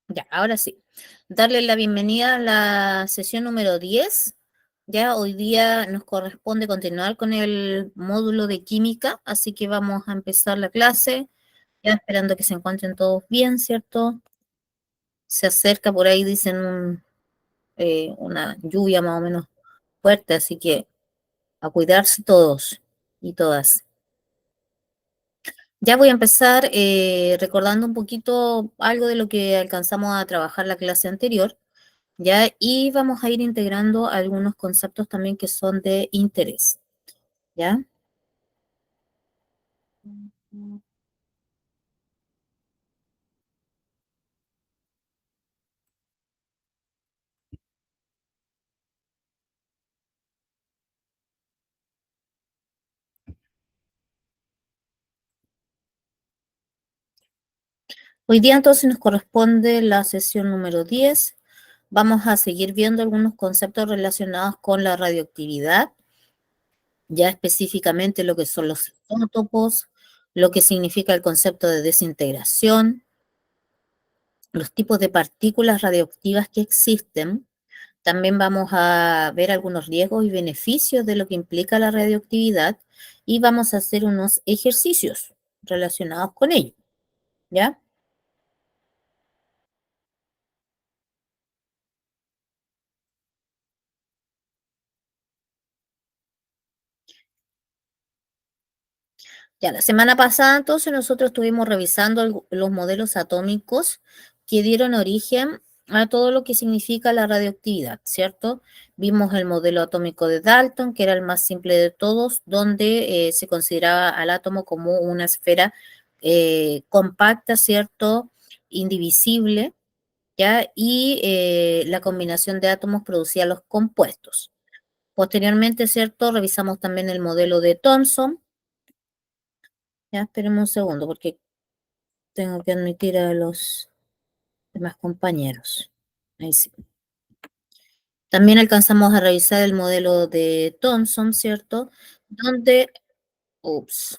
Ya, ahora sí. Darle la bienvenida a la sesión número 10. Ya hoy día nos corresponde continuar con el módulo de química, así que vamos a empezar la clase, ya esperando que se encuentren todos bien, ¿cierto? Se acerca por ahí, dicen, una lluvia más o menos fuerte, así que a cuidarse todos y todas. Ya voy a empezar recordando un poquito algo de lo que alcanzamos a trabajar la clase anterior. ¿Ya? Y vamos a ir integrando algunos conceptos también que son de interés, ¿ya? Hoy día entonces nos corresponde la sesión número 10. Vamos a seguir viendo algunos conceptos relacionados con la radioactividad, ya específicamente lo que son los isótopos, lo que significa el concepto de desintegración, los tipos de partículas radioactivas que existen. También vamos a ver algunos riesgos y beneficios de lo que implica la radioactividad y vamos a hacer unos ejercicios relacionados con ello, ¿ya? Ya, la semana pasada entonces nosotros estuvimos revisando los modelos atómicos que dieron origen a todo lo que significa la radioactividad, ¿cierto? Vimos el modelo atómico de Dalton, que era el más simple de todos, donde se consideraba al átomo como una esfera compacta, ¿cierto? Indivisible, ¿ya? Y la combinación de átomos producía los compuestos. Posteriormente, ¿cierto? Revisamos también el modelo de Thomson. Ya, esperemos un segundo porque tengo que admitir a los demás compañeros. Ahí sí. También alcanzamos a revisar el modelo de Thomson, ¿cierto? Donde, ups,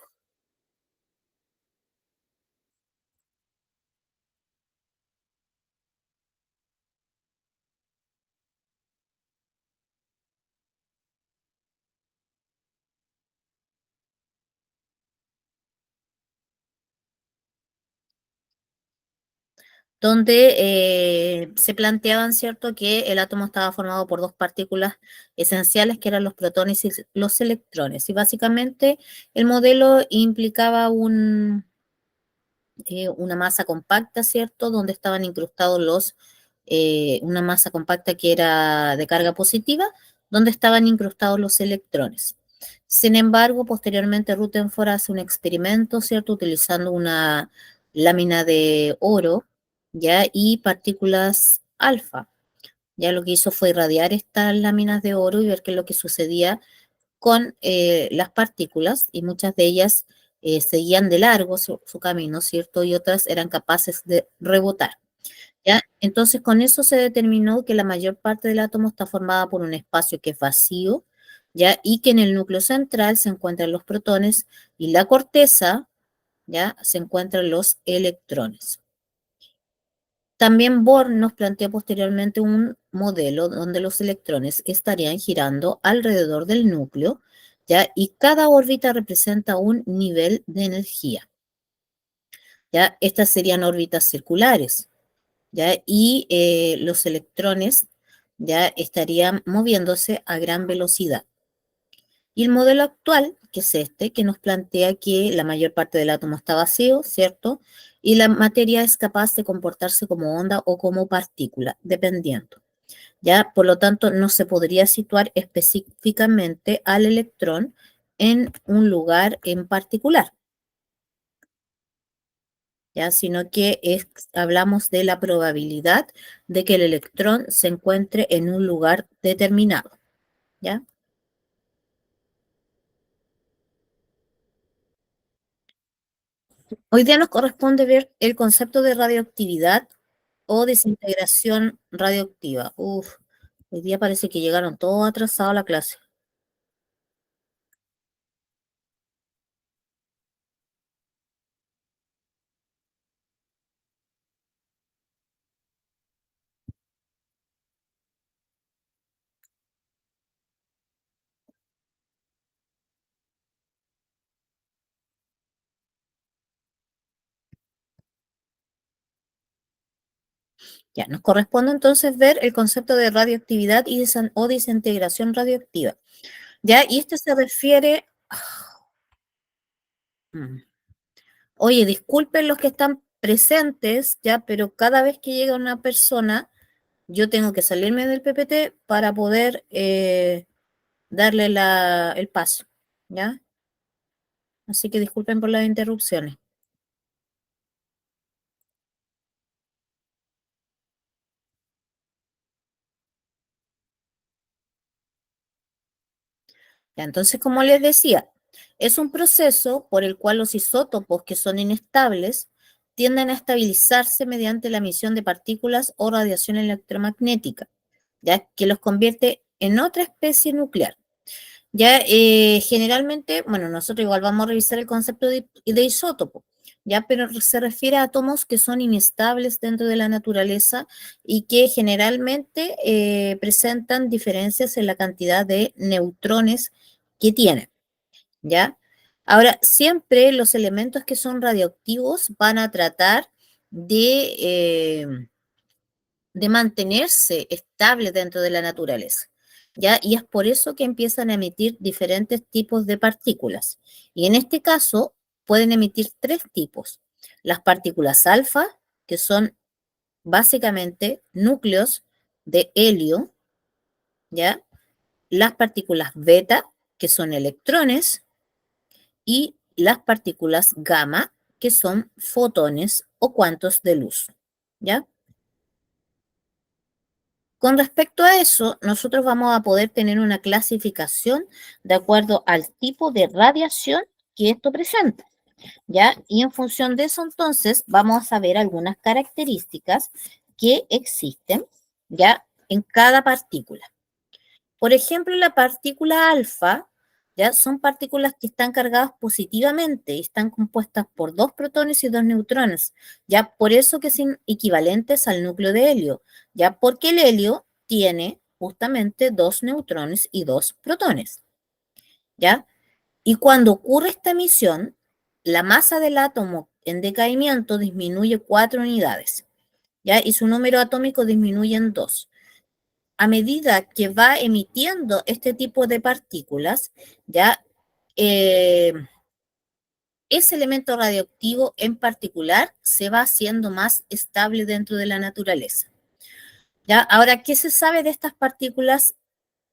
donde se planteaban, ¿cierto?, que el átomo estaba formado por dos partículas esenciales, que eran los protones y los electrones. Y básicamente el modelo implicaba una masa compacta, ¿cierto?, donde estaban incrustados una masa compacta que era de carga positiva, donde estaban incrustados los electrones. Sin embargo, posteriormente Rutherford hace un experimento, ¿cierto?, utilizando una lámina de oro, ¿ya? Y partículas alfa. Ya lo que hizo fue irradiar estas láminas de oro y ver qué es lo que sucedía con las partículas, y muchas de ellas seguían de largo su camino, ¿cierto? Y otras eran capaces de rebotar, ¿ya? Entonces, con eso se determinó que la mayor parte del átomo está formada por un espacio que es vacío, ¿ya? Y que en el núcleo central se encuentran los protones y la corteza, ¿ya? Se encuentran los electrones. También Bohr nos planteó posteriormente un modelo donde los electrones estarían girando alrededor del núcleo, ¿ya? Y cada órbita representa un nivel de energía, ¿ya? Estas serían órbitas circulares, ¿ya? Y los electrones ya estarían moviéndose a gran velocidad. Y el modelo actual, que es este, que nos plantea que la mayor parte del átomo está vacío, ¿cierto? Y la materia es capaz de comportarse como onda o como partícula, dependiendo. ¿Ya? Por lo tanto, no se podría situar específicamente al electrón en un lugar en particular, ¿ya? Sino que hablamos de la probabilidad de que el electrón se encuentre en un lugar determinado, ¿ya? Hoy día nos corresponde ver el concepto de radioactividad o desintegración radioactiva. Uf, hoy día parece que llegaron todos atrasados a la clase. Ya, nos corresponde entonces ver el concepto de radioactividad o desintegración radioactiva. ¿Ya? Y este se refiere... Mm. Oye, disculpen los que están presentes, ya, pero cada vez que llega una persona, yo tengo que salirme del PPT para poder darle el paso, ¿ya? Así que disculpen por las interrupciones. Ya, entonces, como les decía, es un proceso por el cual los isótopos que son inestables tienden a estabilizarse mediante la emisión de partículas o radiación electromagnética, ya que los convierte en otra especie nuclear. Ya, generalmente, bueno, nosotros igual vamos a revisar el concepto de isótopo, ya, pero se refiere a átomos que son inestables dentro de la naturaleza y que generalmente presentan diferencias en la cantidad de neutrones que tienen, ¿ya? Ahora, siempre los elementos que son radioactivos van a tratar de mantenerse estable dentro de la naturaleza, ¿ya? Y es por eso que empiezan a emitir diferentes tipos de partículas. Y en este caso pueden emitir tres tipos. Las partículas alfa, que son básicamente núcleos de helio, ¿ya? Las partículas beta, que son electrones, y las partículas gamma, que son fotones o cuantos de luz, ¿ya? Con respecto a eso, nosotros vamos a poder tener una clasificación de acuerdo al tipo de radiación que esto presenta, ¿ya? Y en función de eso, entonces, vamos a ver algunas características que existen, ¿ya? En cada partícula. Por ejemplo, la partícula alfa, ¿ya? Son partículas que están cargadas positivamente y están compuestas por dos protones y dos neutrones, ¿ya? Por eso que son equivalentes al núcleo de helio, ¿ya? Porque el helio tiene justamente dos neutrones y dos protones, ¿ya? Y cuando ocurre esta emisión, la masa del átomo en decaimiento disminuye 4 unidades, ¿ya? Y su número atómico disminuye en 2. A medida que va emitiendo este tipo de partículas, ya eh, ese elemento radioactivo en particular se va haciendo más estable dentro de la naturaleza. ¿Ya? Ahora, ¿qué se sabe de estas partículas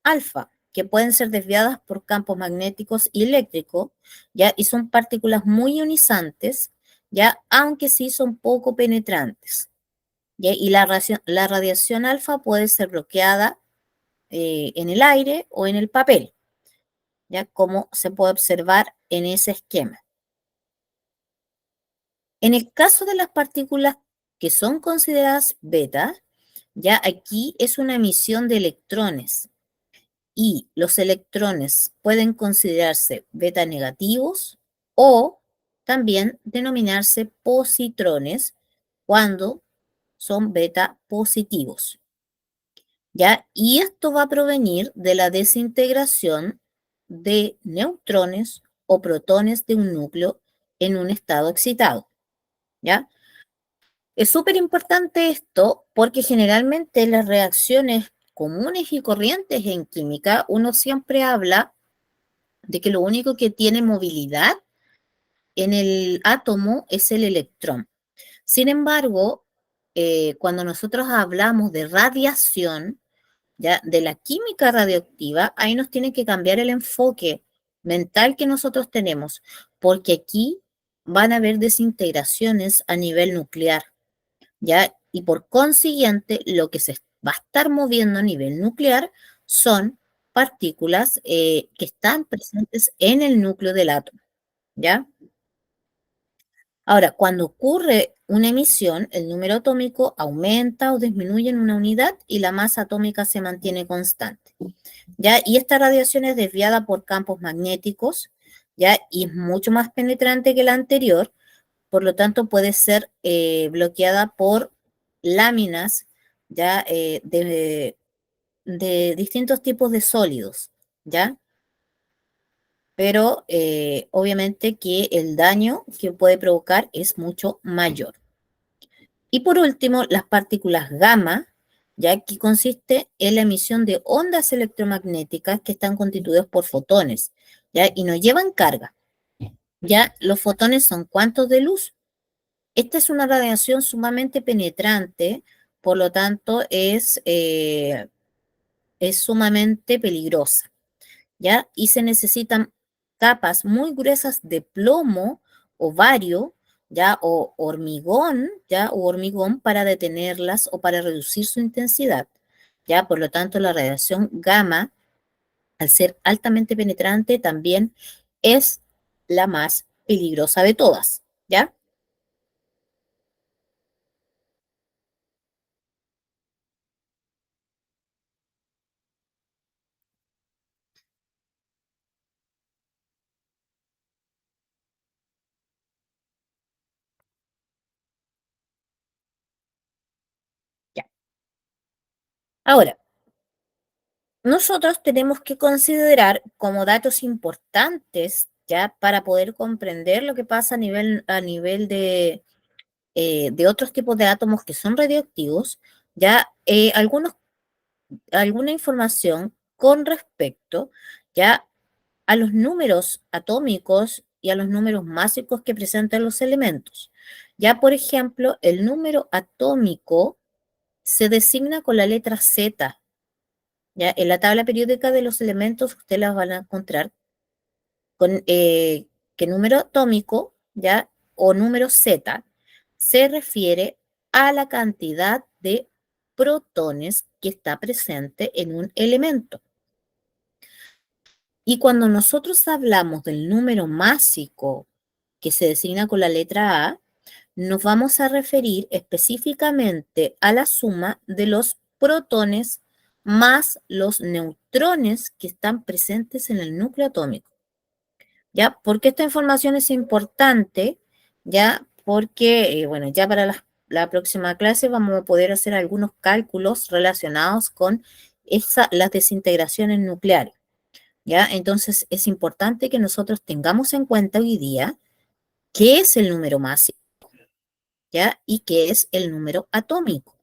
alfa? Que pueden ser desviadas por campos magnéticos y eléctricos, ¿ya? Y son partículas muy ionizantes, ¿ya? Aunque sí son poco penetrantes, ¿ya? Y la radiación alfa puede ser bloqueada en el aire o en el papel, ¿ya? Como se puede observar en ese esquema. En el caso de las partículas que son consideradas beta, ya aquí es una emisión de electrones y los electrones pueden considerarse beta negativos o también denominarse positrones cuando son beta positivos. ¿Ya? Y esto va a provenir de la desintegración de neutrones o protones de un núcleo en un estado excitado, ¿ya? Es súper importante esto porque generalmente en las reacciones comunes y corrientes en química uno siempre habla de que lo único que tiene movilidad en el átomo es el electrón. Sin embargo, cuando nosotros hablamos de radiación, ¿ya? De la química radioactiva, ahí nos tiene que cambiar el enfoque mental que nosotros tenemos, porque aquí van a haber desintegraciones a nivel nuclear, ¿ya? Y por consiguiente, lo que se va a estar moviendo a nivel nuclear son partículas que están presentes en el núcleo del átomo, ¿ya? Ahora, cuando ocurre una emisión, el número atómico aumenta o disminuye en una unidad y la masa atómica se mantiene constante. ¿Ya? Y esta radiación es desviada por campos magnéticos, ¿ya? Y es mucho más penetrante que la anterior, por lo tanto puede ser bloqueada por láminas, ¿ya? De distintos tipos de sólidos, ¿ya? Pero obviamente que el daño que puede provocar es mucho mayor. Y por último, las partículas gamma, ya que consiste en la emisión de ondas electromagnéticas que están constituidas por fotones, ya, y no llevan carga. Ya, los fotones son cuantos de luz. Esta es una radiación sumamente penetrante, por lo tanto es sumamente peligrosa, ¿ya? Y se necesitan capas muy gruesas de plomo o bario, ¿ya? O hormigón, ¿ya? O hormigón para detenerlas o para reducir su intensidad, ¿ya? Por lo tanto, la radiación gamma, al ser altamente penetrante, también es la más peligrosa de todas, ¿ya? Ya. Ahora, nosotros tenemos que considerar como datos importantes, ya, para poder comprender lo que pasa a nivel de otros tipos de átomos que son radioactivos, ya alguna información con respecto ya a los números atómicos y a los números másicos que presentan los elementos. Ya, por ejemplo, el número atómico se designa con la letra Z. Ya, en la tabla periódica de los elementos ustedes las van a encontrar con que número atómico, ya, o número Z, se refiere a la cantidad de protones que está presente en un elemento. Y cuando nosotros hablamos del número másico que se designa con la letra A, nos vamos a referir específicamente a la suma de los protones más los neutrones que están presentes en el núcleo atómico. ¿Ya? Porque esta información es importante, ¿ya? Porque, bueno, ya para la próxima clase vamos a poder hacer algunos cálculos relacionados con las desintegraciones nucleares, ¿ya? Entonces es importante que nosotros tengamos en cuenta hoy día qué es el número másico, ¿ya? Y qué es el número atómico,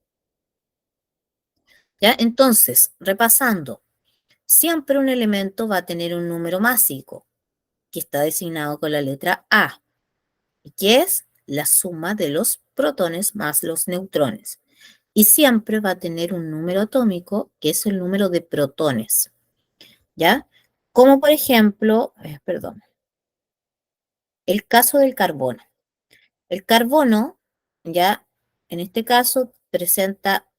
¿ya? Entonces, repasando, siempre un elemento va a tener un número másico que está designado con la letra A, y que es la suma de los protones más los neutrones. Y siempre va a tener un número atómico, que es el número de protones, ¿ya? Como por ejemplo, perdón, el caso del carbono. El carbono, ya, en este caso, presenta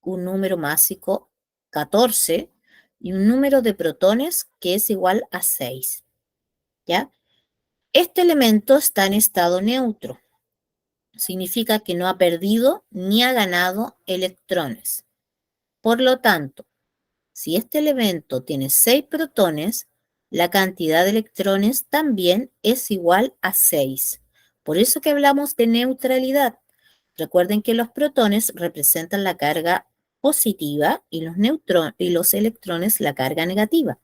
un número másico 14 y un número de protones que es igual a 6, ¿ya? Este elemento está en estado neutro. Significa que no ha perdido ni ha ganado electrones. Por lo tanto, si este elemento tiene 6 protones, la cantidad de electrones también es igual a 6. Por eso que hablamos de neutralidad. Recuerden que los protones representan la carga positiva y los electrones la carga negativa.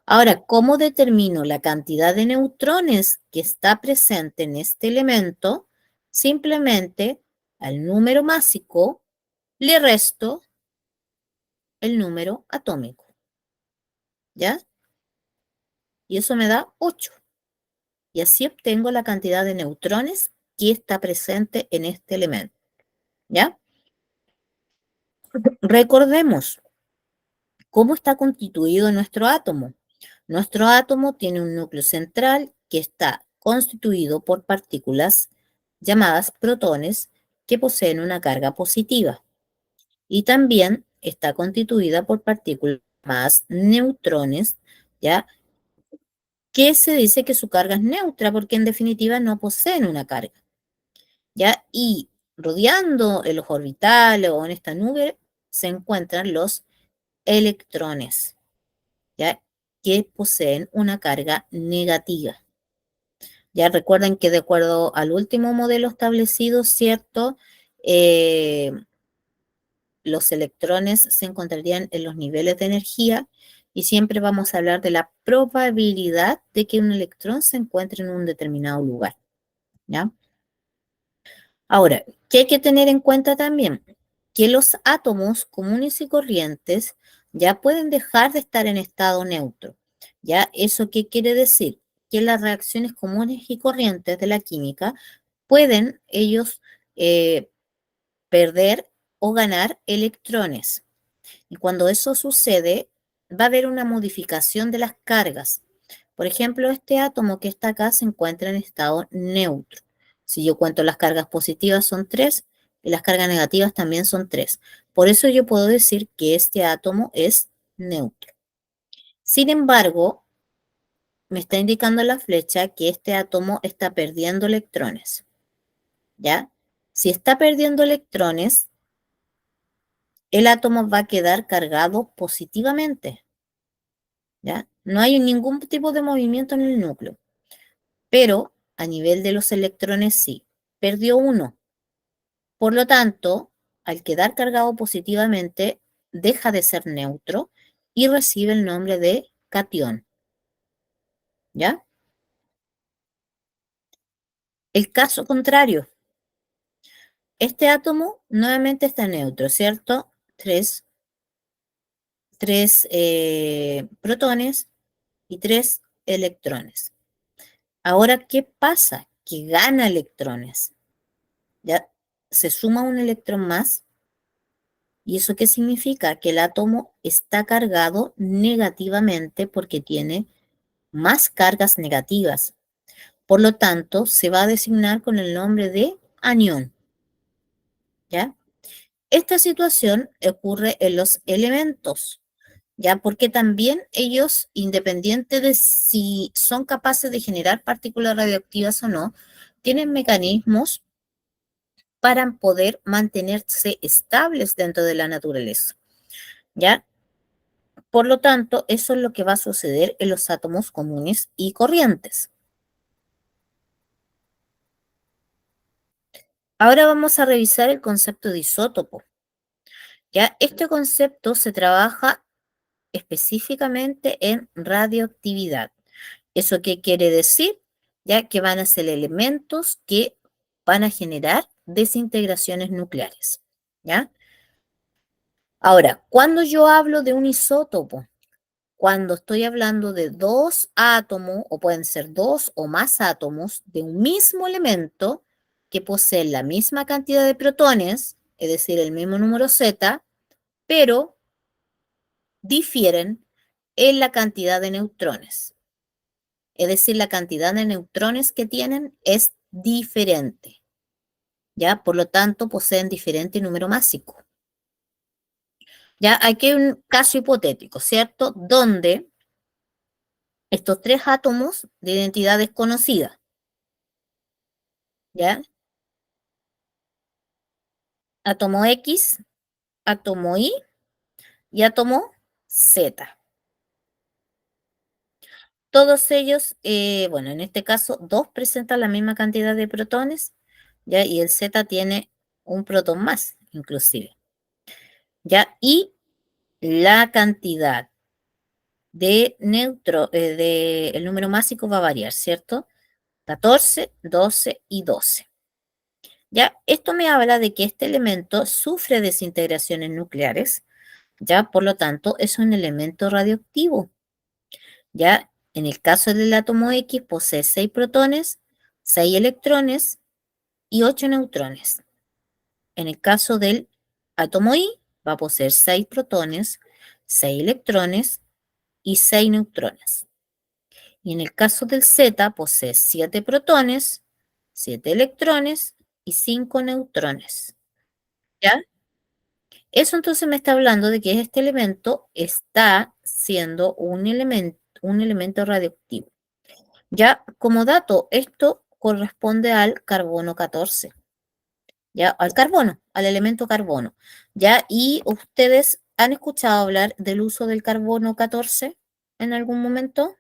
Ahora, ¿cómo determino la cantidad de neutrones que está presente en este elemento? Simplemente al número másico le resto el número atómico, ¿ya? Y eso me da 8. Y así obtengo la cantidad de neutrones que está presente en este elemento, ¿ya? Recordemos cómo está constituido nuestro átomo. Nuestro átomo tiene un núcleo central que está constituido por partículas llamadas protones que poseen una carga positiva. Y también está constituida por partículas llamadas neutrones, ¿ya? Que se dice que su carga es neutra porque en definitiva no poseen una carga, ¿ya? Y rodeando en los orbitales o en esta nube se encuentran los electrones, ¿ya? Que poseen una carga negativa. Ya recuerden que de acuerdo al último modelo establecido, ¿cierto? Eh, los electrones se encontrarían en los niveles de energía y siempre vamos a hablar de la probabilidad de que un electrón se encuentre en un determinado lugar, ¿ya? Ahora, ¿qué hay que tener en cuenta también? Que los átomos comunes y corrientes ya pueden dejar de estar en estado neutro. ¿Ya? ¿Eso qué quiere decir? Que las reacciones comunes y corrientes de la química pueden ellos eh, perder o ganar electrones. Y cuando eso sucede, va a haber una modificación de las cargas. Por ejemplo, este átomo que está acá se encuentra en estado neutro. Si yo cuento las cargas positivas son 3 y las cargas negativas también son 3. Por eso yo puedo decir que este átomo es neutro. Sin embargo, me está indicando la flecha que este átomo está perdiendo electrones. ¿Ya? Si está perdiendo electrones, el átomo va a quedar cargado positivamente. ¿Ya? No hay ningún tipo de movimiento en el núcleo, pero a nivel de los electrones sí, perdió uno. Por lo tanto, al quedar cargado positivamente, deja de ser neutro y recibe el nombre de catión. ¿Ya? El caso contrario, este átomo nuevamente está neutro, ¿cierto? Tres protones y tres electrones. Ahora, ¿qué pasa? Que gana electrones. Ya se suma un electrón más. ¿Y eso qué significa? Que el átomo está cargado negativamente porque tiene más cargas negativas. Por lo tanto, se va a designar con el nombre de anión. ¿Ya? Esta situación ocurre en los elementos, ¿ya? Porque también ellos, independiente de si son capaces de generar partículas radioactivas o no, tienen mecanismos para poder mantenerse estables dentro de la naturaleza, ¿ya? Por lo tanto, eso es lo que va a suceder en los átomos comunes y corrientes. Ahora vamos a revisar el concepto de isótopo. ¿Ya? Este concepto se trabaja específicamente en radioactividad. ¿Eso qué quiere decir? Ya que van a ser elementos que van a generar desintegraciones nucleares. ¿Ya? Ahora, cuando yo hablo de un isótopo, cuando estoy hablando de dos átomos, o pueden ser dos o más átomos de un mismo elemento que poseen la misma cantidad de protones, es decir, el mismo número Z, pero difieren en la cantidad de neutrones. Es decir, la cantidad de neutrones que tienen es diferente, ¿ya? Por lo tanto, poseen diferente número másico. Ya, aquí hay un caso hipotético, ¿cierto? Donde estos tres átomos de identidad desconocida, ¿ya? Átomo X, átomo Y y átomo Z. Todos ellos, bueno, en este caso, dos presentan la misma cantidad de protones, ¿ya? Y el Z tiene un protón más, inclusive, ¿ya? Y la cantidad el número másico va a variar, ¿cierto? 14, 12 y 12. ¿Ya? Esto me habla de que este elemento sufre desintegraciones nucleares, ¿ya? Por lo tanto, es un elemento radioactivo. ¿Ya? En el caso del átomo X posee 6 protones, 6 electrones y 8 neutrones. En el caso del átomo Y va a poseer 6 protones, 6 electrones y 6 neutrones. Y en el caso del Z posee 7 protones, 7 electrones y 5 neutrones. ¿Ya? Eso entonces me está hablando de que este elemento está siendo un elemento radioactivo. Ya, como dato, esto corresponde al carbono 14, ya, al carbono, al elemento carbono, ya, y ustedes han escuchado hablar del uso del carbono 14 en algún momento.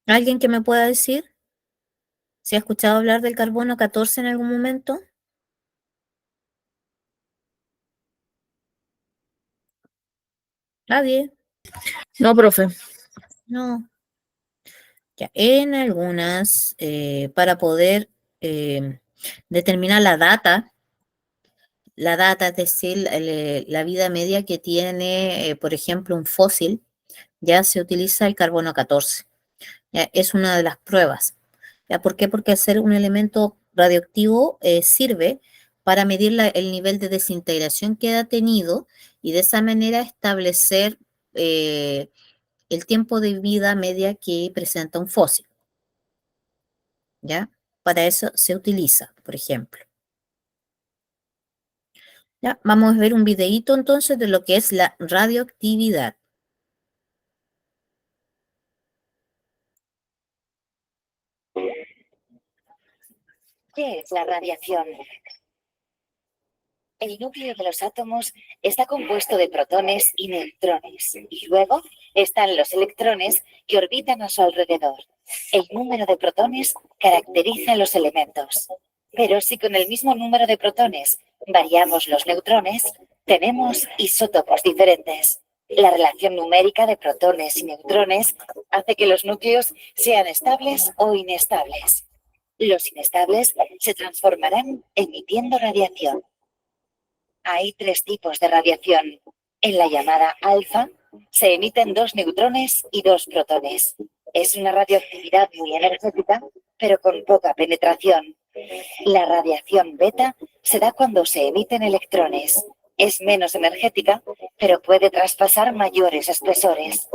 ¿Alguien que me pueda decir si ha escuchado hablar del carbono 14 en algún momento? Nadie, No, profe. no. Ya, en algunas, para poder determinar la data, es decir, la vida media que tiene, por ejemplo, un fósil, ya se utiliza el carbono 14. ¿Ya? Es una de las pruebas. ¿Ya? ¿Por qué? Porque al ser un elemento radioactivo sirve para medir el nivel de desintegración que ha tenido y de esa manera establecer eh, el tiempo de vida media que presenta un fósil. ¿Ya? Para eso se utiliza, por ejemplo. ¿Ya? Vamos a ver un videíto entonces de lo que es la radioactividad. ¿Qué es la radiación? El núcleo de los átomos está compuesto de protones y neutrones, y luego están los electrones que orbitan a su alrededor. El número de protones caracteriza los elementos. Pero si con el mismo número de protones variamos los neutrones, tenemos isótopos diferentes. La relación numérica de protones y neutrones hace que los núcleos sean estables o inestables. Los inestables se transformarán emitiendo radiación. Hay tres tipos de radiación. En la llamada alfa se emiten dos neutrones y dos protones. Es una radioactividad muy energética, pero con poca penetración. La radiación beta se da cuando se emiten electrones. Es menos energética, pero puede traspasar mayores espesores.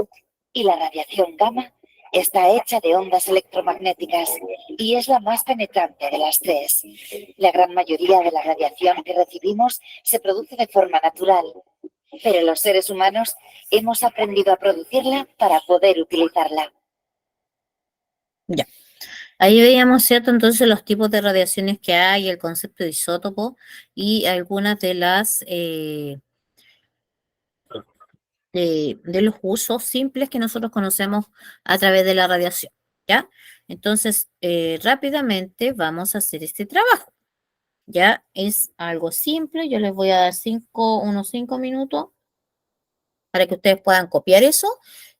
Y la radiación gamma está hecha de ondas electromagnéticas y es la más penetrante de las tres. La gran mayoría de la radiación que recibimos se produce de forma natural, pero los seres humanos hemos aprendido a producirla para poder utilizarla. Ya. Ahí veíamos, ¿cierto? Entonces los tipos de radiaciones que hay, el concepto de isótopo y algunas de de los usos simples que nosotros conocemos a través de la radiación, ¿ya? Entonces, rápidamente vamos a hacer este trabajo, ¿ya? Es algo simple, yo les voy a dar unos 5 minutos para que ustedes puedan copiar eso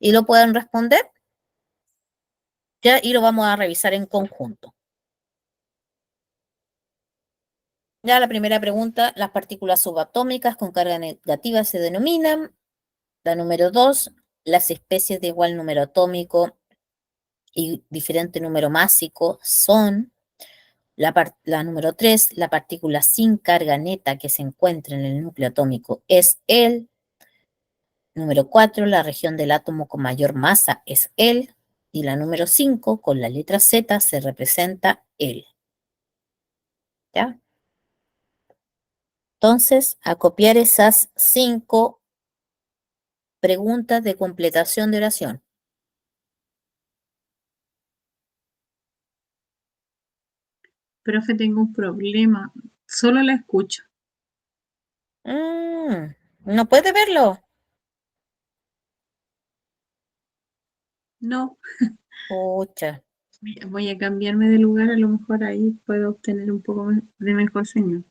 y lo puedan responder, ¿ya? Y lo vamos a revisar en conjunto. Ya la primera pregunta, las partículas subatómicas con carga negativa se denominan. La número 2, las especies de igual número atómico y diferente número másico son. La número 3, la partícula sin carga neta que se encuentra en el núcleo atómico es el. Número 4, la región del átomo con mayor masa es el. Y la número 5, con la letra Z se representa el. ¿Ya? Entonces, a copiar esas 5 preguntas de completación de oración. Profe, tengo un problema. Solo la escucho. ¿No puede verlo? No, Pucha. voy a cambiarme de lugar. A lo mejor ahí puedo obtener un poco de mejor señal.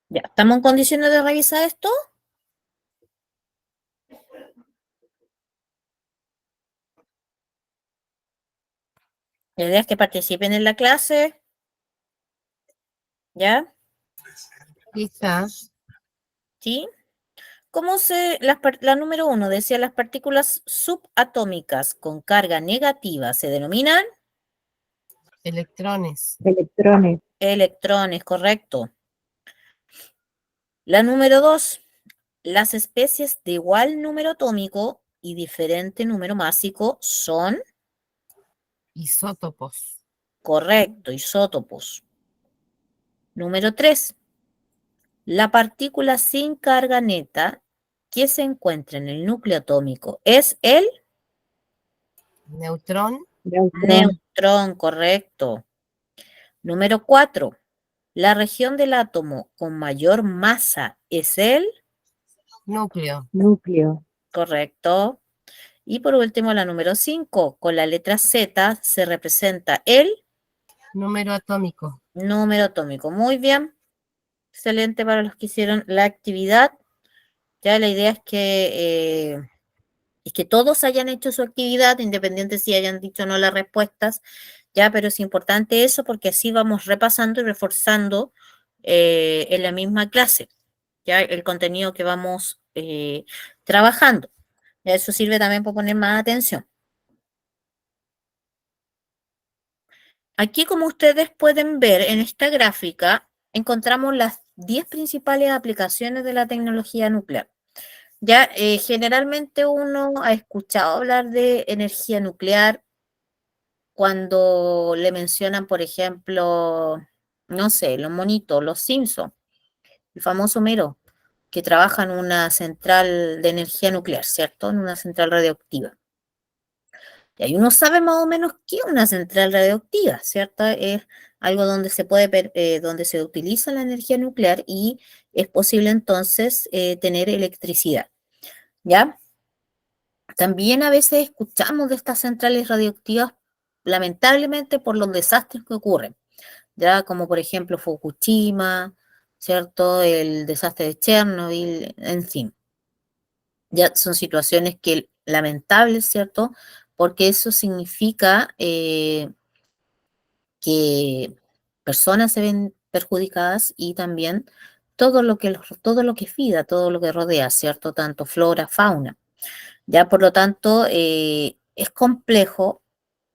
Ya, ¿estamos en condiciones de revisar esto? La idea es que participen en la clase, ¿ya? Quizás. ¿Sí? La número 1 decía las partículas subatómicas con carga negativa se denominan Electrones. Electrones. electrones, correcto. La número 2, las especies de igual número atómico y diferente número másico son, Isótopos. correcto, isótopos. Número 3, la partícula sin carga neta que se encuentra en el núcleo atómico es el Neutrón. Neutrón. neutrón, correcto. Número 4, la región del átomo con mayor masa es el, Núcleo. Núcleo. correcto. Y por último, la número 5, con la letra Z se representa el Número atómico. número atómico. Muy bien, excelente para los que hicieron la actividad. Ya la idea es que todos hayan hecho su actividad, independiente si hayan dicho o no las respuestas, ya, pero es importante eso porque así vamos repasando y reforzando en la misma clase, ya, el contenido que vamos trabajando. Ya, eso sirve también para poner más atención. Aquí, como ustedes pueden ver en esta gráfica, encontramos las 10 principales aplicaciones de la tecnología nuclear. Ya, generalmente uno ha escuchado hablar de energía nuclear cuando le mencionan, por ejemplo, no sé, los monitos, los Simpsons, el famoso Mero, que trabaja en una central de energía nuclear, ¿cierto? En una central radioactiva. Y ahí uno sabe más o menos qué es una central radioactiva, ¿cierto? Es algo donde donde se utiliza la energía nuclear y es posible entonces tener electricidad, ¿ya? También a veces escuchamos de estas centrales radioactivas, lamentablemente por los desastres que ocurren, ya como por ejemplo Fukushima, ¿cierto? El desastre de Chernobyl, en fin. Ya son situaciones que lamentables, ¿cierto? Porque eso significa que personas se ven perjudicadas y también todo lo que es vida, todo lo que rodea, ¿cierto? Tanto flora, fauna. Ya, por lo tanto, es complejo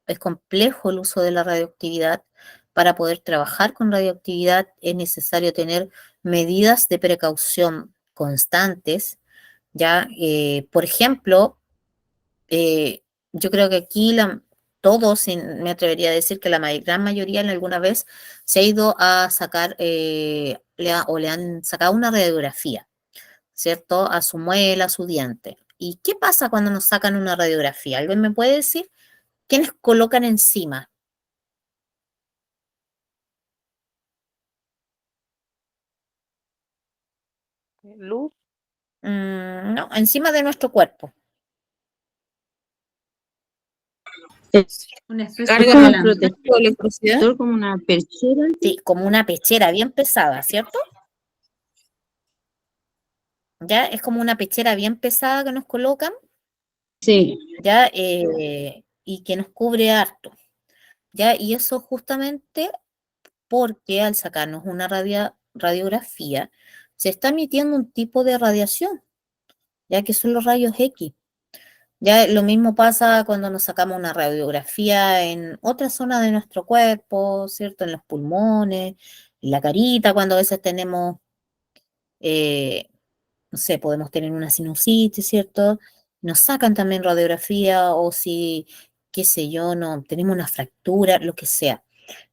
el uso de la radioactividad. Para poder trabajar con radioactividad es necesario tener medidas de precaución constantes. Ya, por ejemplo, eh, yo creo que aquí todos, me atrevería a decir que la gran mayoría en alguna vez se ha ido a sacar o le han sacado una radiografía, ¿cierto? A su muela, a su diente. ¿Y qué pasa cuando nos sacan una radiografía? ¿Alguien me puede decir? ¿Quiénes colocan encima? Luz. No, encima de nuestro cuerpo. Una especie Carga de con lámpara. protector, electrocutor como una perchera. Sí, como una pechera bien pesada, ¿cierto? Ya es como una pechera bien pesada que nos colocan, Sí. ya, y que nos cubre harto, ya, y eso justamente porque al sacarnos una radiografía se está emitiendo un tipo de radiación, ya que son los rayos X. Ya lo mismo pasa cuando nos sacamos una radiografía en otra zona de nuestro cuerpo, ¿cierto? En los pulmones, en la carita, cuando a veces tenemos, eh, no sé, podemos tener una sinusitis, ¿cierto? Nos sacan también radiografía o si, qué sé yo, no, tenemos una fractura, lo que sea.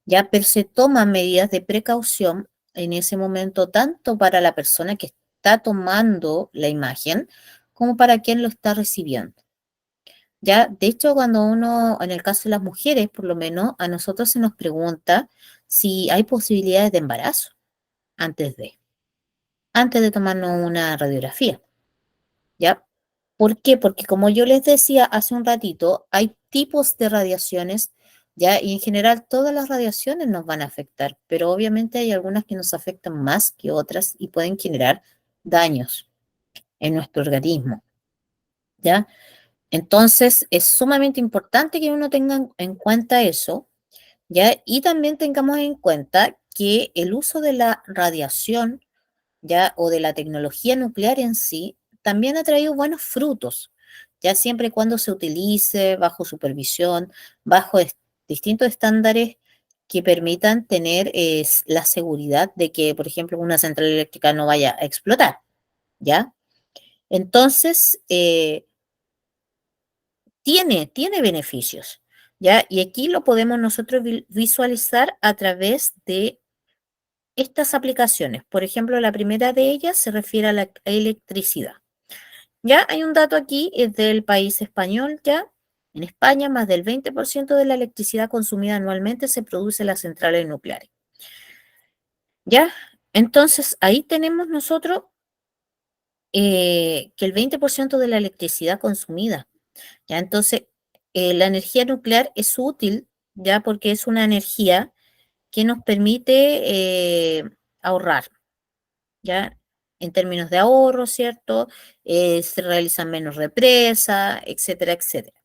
Ya, pero se toman medidas de precaución en ese momento, tanto para la persona que está tomando la imagen como para quien lo está recibiendo. Ya, de hecho, cuando uno, en el caso de las mujeres, por lo menos, a nosotros se nos pregunta si hay posibilidades de embarazo antes antes de tomarnos una radiografía, ¿ya? ¿Por qué? Porque como yo les decía hace un ratito, hay tipos de radiaciones ¿ya? Y en general todas las radiaciones nos van a afectar, pero obviamente hay algunas que nos afectan más que otras y pueden generar daños en nuestro organismo, ¿ya? Entonces es sumamente importante que uno tenga en cuenta eso, ¿ya? Y también tengamos en cuenta que el uso de la radiación, ¿ya? O de la tecnología nuclear en sí, también ha traído buenos frutos, ya siempre y cuando se utilice bajo supervisión, bajo distintos estándares que permitan tener la seguridad de que, por ejemplo, una central eléctrica no vaya a explotar, ¿ya? Entonces, tiene beneficios, ¿ya? Y aquí lo podemos nosotros visualizar a través de estas aplicaciones. Por ejemplo, la primera de ellas se refiere a la electricidad. Ya hay un dato aquí, es del país español, ya. En España, más del 20% de la electricidad consumida anualmente se produce en las centrales nucleares. Ya, entonces ahí tenemos nosotros que el 20% de la electricidad consumida, ya. Entonces, la energía nuclear es útil, ya, porque es una energía que nos permite ahorrar, ya, en términos de ahorro, ¿cierto? Se realizan menos represas, etcétera, etcétera,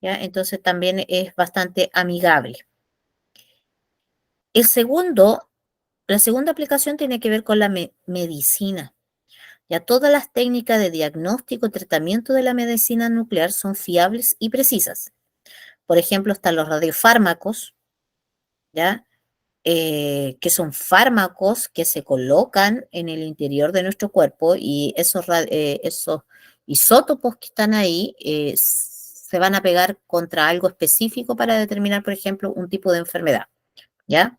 ¿ya? Entonces también es bastante amigable. La segunda aplicación tiene que ver con la medicina. Ya todas las técnicas de diagnóstico y tratamiento de la medicina nuclear son fiables y precisas. Por ejemplo, están los radiofármacos, ¿ya? Que son fármacos que se colocan en el interior de nuestro cuerpo y esos isótopos que están ahí se van a pegar contra algo específico para determinar, por ejemplo, un tipo de enfermedad, ¿ya?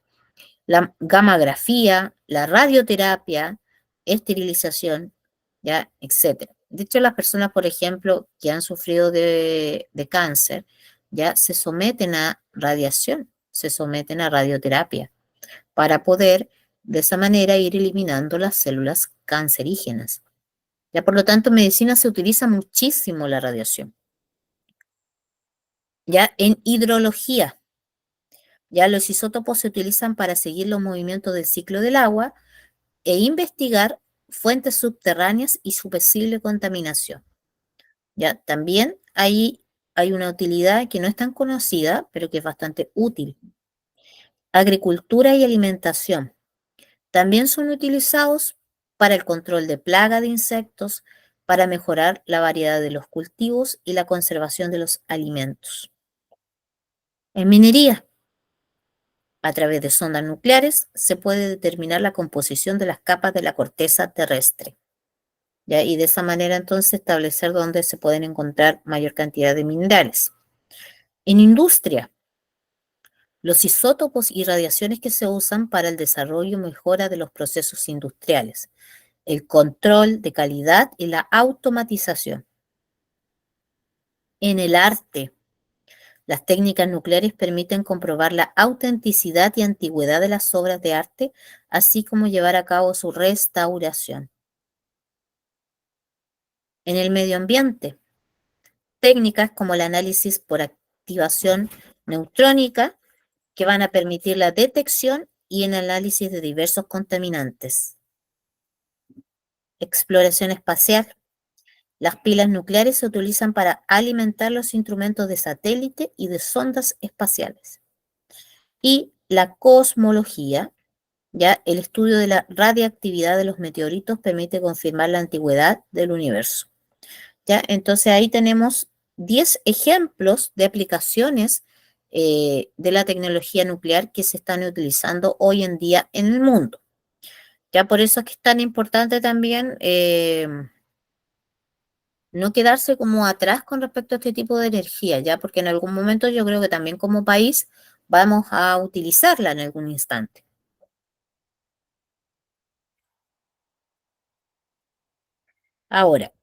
La gammagrafía, la radioterapia, esterilización, ¿ya? Etcétera. De hecho, las personas, por ejemplo, que han sufrido de cáncer, ya se someten a radiación, se someten a radioterapia para poder de esa manera ir eliminando las células cancerígenas. Ya por lo tanto, en medicina se utiliza muchísimo la radiación. Ya en hidrología, ya los isótopos se utilizan para seguir los movimientos del ciclo del agua e investigar fuentes subterráneas y su posible contaminación. Ya también hay una utilidad que no es tan conocida, pero que es bastante útil. Agricultura y alimentación. También son utilizados para el control de plaga de insectos, para mejorar la variedad de los cultivos y la conservación de los alimentos. En minería, a través de sondas nucleares, se puede determinar la composición de las capas de la corteza terrestre, ¿ya? Y de esa manera entonces establecer dónde se pueden encontrar mayor cantidad de minerales. En industria, los isótopos y radiaciones que se usan para el desarrollo y mejora de los procesos industriales, el control de calidad y la automatización. En el arte, las técnicas nucleares permiten comprobar la autenticidad y antigüedad de las obras de arte, así como llevar a cabo su restauración. En el medio ambiente, técnicas como el análisis por activación neutrónica que van a permitir la detección y el análisis de diversos contaminantes. Exploración espacial. Las pilas nucleares se utilizan para alimentar los instrumentos de satélite y de sondas espaciales. Y la cosmología, ya el estudio de la radiactividad de los meteoritos permite confirmar la antigüedad del universo. ¿Ya? Entonces ahí tenemos 10 ejemplos de aplicaciones de la tecnología nuclear que se están utilizando hoy en día en el mundo. Ya por eso es que es tan importante también no quedarse como atrás con respecto a este tipo de energía, ya porque en algún momento yo creo que también como país vamos a utilizarla en algún instante. Ahora,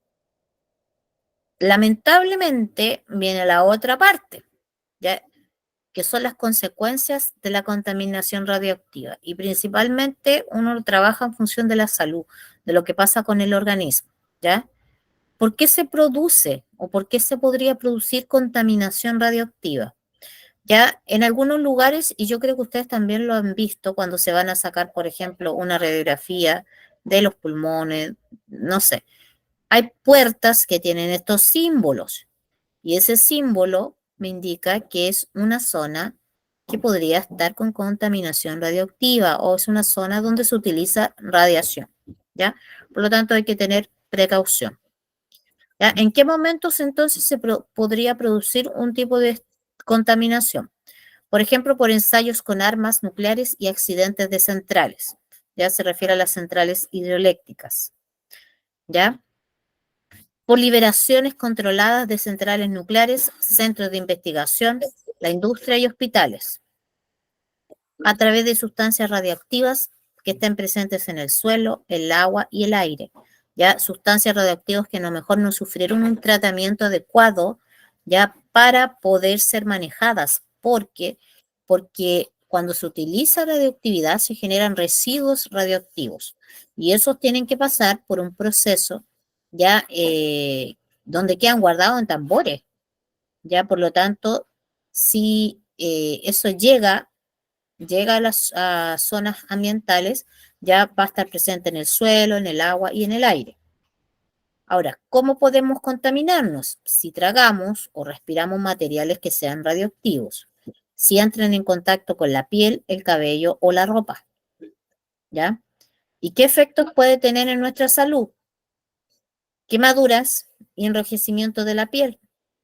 lamentablemente viene la otra parte, ¿ya? Que son las consecuencias de la contaminación radioactiva. Y principalmente uno trabaja en función de la salud, de lo que pasa con el organismo, ¿ya? ¿Por qué se produce o por qué se podría producir contaminación radioactiva? Ya en algunos lugares, y yo creo que ustedes también lo han visto cuando se van a sacar, por ejemplo, una radiografía de los pulmones, no sé, hay puertas que tienen estos símbolos y ese símbolo me indica que es una zona que podría estar con contaminación radioactiva o es una zona donde se utiliza radiación, ¿ya? Por lo tanto, hay que tener precaución. ¿Ya? ¿En qué momentos entonces podría producir un tipo de contaminación? Por ejemplo, por ensayos con armas nucleares y accidentes de centrales. Ya se refiere a las centrales hidroeléctricas. ¿Ya? Por liberaciones controladas de centrales nucleares, centros de investigación, la industria y hospitales. A través de sustancias radioactivas que estén presentes en el suelo, el agua y el aire. Ya sustancias radioactivas que a lo mejor no sufrieron un tratamiento adecuado ya para poder ser manejadas, porque cuando se utiliza radioactividad se generan residuos radioactivos y esos tienen que pasar por un proceso ya donde quedan guardados en tambores. Ya por lo tanto, si eso llega a las zonas ambientales, ya va a estar presente en el suelo, en el agua y en el aire. Ahora, ¿cómo podemos contaminarnos? Si tragamos o respiramos materiales que sean radioactivos, si entran en contacto con la piel, el cabello o la ropa, ¿ya? ¿Y qué efectos puede tener en nuestra salud? Quemaduras y enrojecimiento de la piel,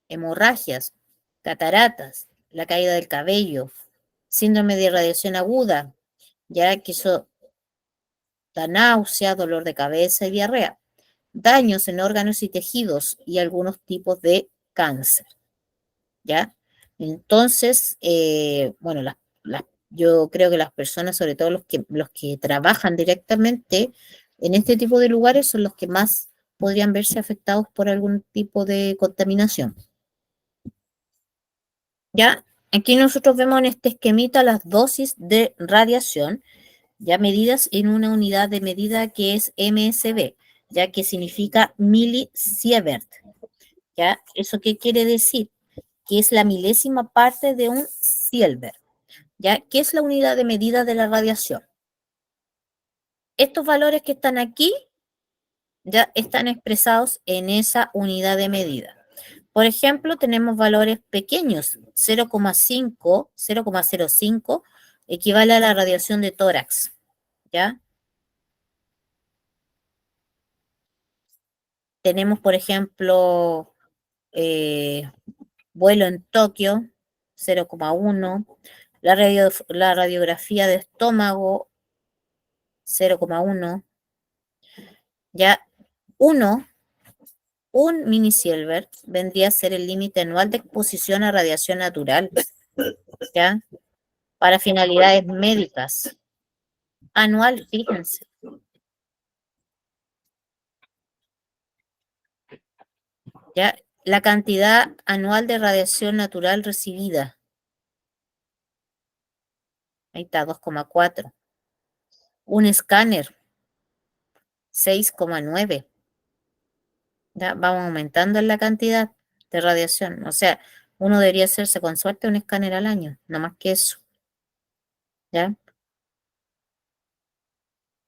hemorragias, cataratas, la caída del cabello, síndrome de radiación aguda, ya que eso da náusea, dolor de cabeza y diarrea, daños en órganos y tejidos y algunos tipos de cáncer, ¿ya? Entonces, bueno, yo creo que las personas, sobre todo los que trabajan directamente en este tipo de lugares, son los que más podrían verse afectados por algún tipo de contaminación, ¿ya? Aquí nosotros vemos en este esquemita las dosis de radiación ya medidas en una unidad de medida que es MSB, ya que significa milisievert. ¿Ya? ¿Eso qué quiere decir? Que es la milésima parte de un sievert. ¿Ya? ¿Qué es la unidad de medida de la radiación? Estos valores que están aquí ya están expresados en esa unidad de medida. Por ejemplo, tenemos valores pequeños, 0,5, 0,05 equivale a la radiación de tórax, ¿ya? Tenemos, por ejemplo, vuelo en Tokio, 0,1. La radiografía de estómago, 0,1. Ya un minisievert vendría a ser el límite anual de exposición a radiación natural, ¿ya? Para finalidades médicas. Anual, fíjense. ¿Ya? La cantidad anual de radiación natural recibida. Ahí está, 2,4. Un escáner, 6,9. Ya vamos aumentando en la cantidad de radiación. O sea, uno debería hacerse con suerte un escáner al año, no más que eso. ¿Ya?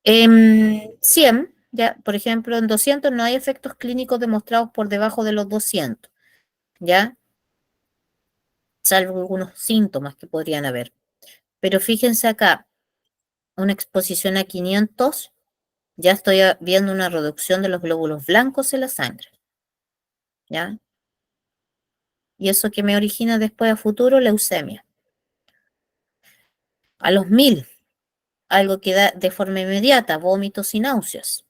100, ya, por ejemplo, en 200 no hay efectos clínicos demostrados por debajo de los 200, ¿ya? Salvo algunos síntomas que podrían haber. Pero fíjense acá, una exposición a 500, ya estoy viendo una reducción de los glóbulos blancos en la sangre, ¿ya? Y eso que me origina después a futuro leucemia. A los 1000, algo que da de forma inmediata, vómitos y náuseas,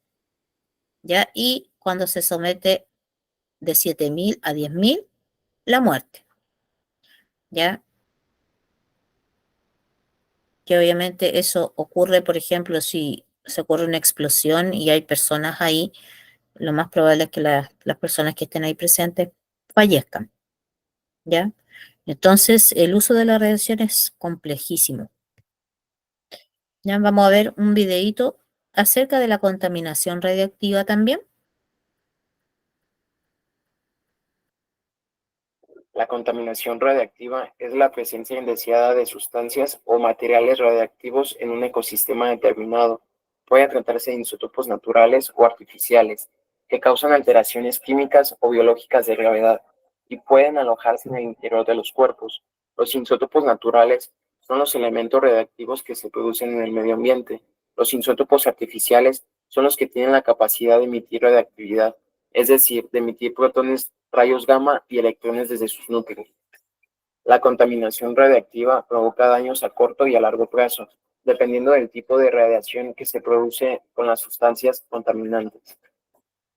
¿ya? Y cuando se somete de 7000 a 10000, la muerte, ¿ya? Que obviamente eso ocurre, por ejemplo, si se ocurre una explosión y hay personas ahí, lo más probable es que las personas que estén ahí presentes fallezcan, ¿ya? Entonces, el uso de la radiación es complejísimo. Ya vamos a ver un videíto acerca de la contaminación radiactiva también. La contaminación radiactiva es la presencia indeseada de sustancias o materiales radiactivos en un ecosistema determinado. Puede tratarse de isótopos naturales o artificiales, que causan alteraciones químicas o biológicas de gravedad y pueden alojarse en el interior de los cuerpos. Los isótopos naturales son los elementos radiactivos que se producen en el medio ambiente. Los isótopos artificiales son los que tienen la capacidad de emitir radiactividad, es decir, de emitir protones, rayos gamma y electrones desde sus núcleos. La contaminación radiactiva provoca daños a corto y a largo plazo, dependiendo del tipo de radiación que se produce con las sustancias contaminantes.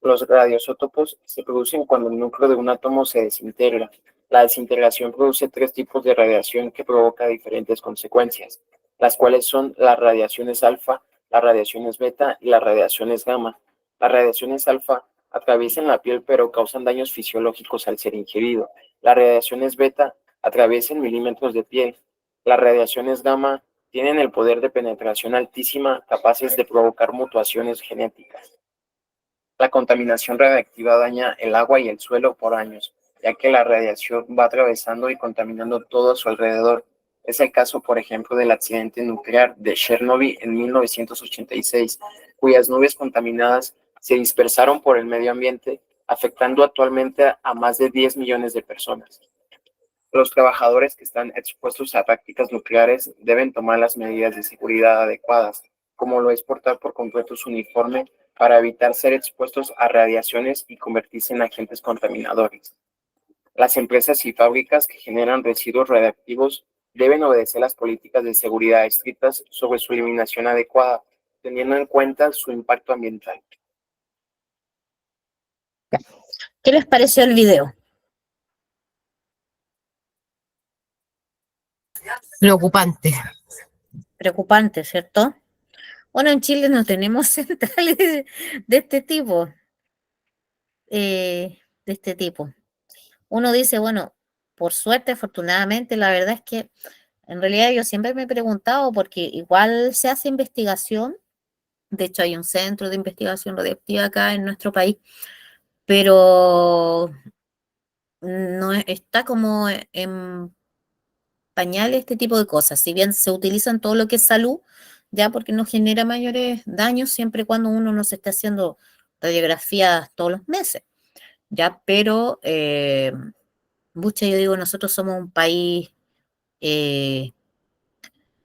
Los radioisótopos se producen cuando el núcleo de un átomo se desintegra. La desintegración produce tres tipos de radiación que provoca diferentes consecuencias, las cuales son las radiaciones alfa, las radiaciones beta y las radiaciones gamma. Las radiaciones alfa atraviesan la piel pero causan daños fisiológicos al ser ingerido. Las radiaciones beta atraviesan milímetros de piel. Las radiaciones gamma tienen el poder de penetración altísima, capaces de provocar mutaciones genéticas. La contaminación radiactiva daña el agua y el suelo por años, ya que la radiación va atravesando y contaminando todo a su alrededor. Es el caso, por ejemplo, del accidente nuclear de Chernobyl en 1986, cuyas nubes contaminadas se dispersaron por el medio ambiente, afectando actualmente a más de 10 millones de personas. Los trabajadores que están expuestos a prácticas nucleares deben tomar las medidas de seguridad adecuadas, como lo es portar por completo su uniforme para evitar ser expuestos a radiaciones y convertirse en agentes contaminadores. Las empresas y fábricas que generan residuos radiactivos deben obedecer las políticas de seguridad estrictas sobre su eliminación adecuada, teniendo en cuenta su impacto ambiental. ¿Qué les pareció el video? Preocupante. Preocupante, ¿cierto? Bueno, en Chile no tenemos centrales de este tipo. De este tipo. Uno dice, bueno, por suerte, afortunadamente, la verdad es que en realidad yo siempre me he preguntado, porque igual se hace investigación, de hecho hay un centro de investigación radiactiva acá en nuestro país, pero no está como en pañales este tipo de cosas. Si bien se utilizan todo lo que es salud, ya porque no genera mayores daños siempre y cuando uno no se esté haciendo radiografías todos los meses, ya, pero mucha, yo digo, nosotros somos un país eh,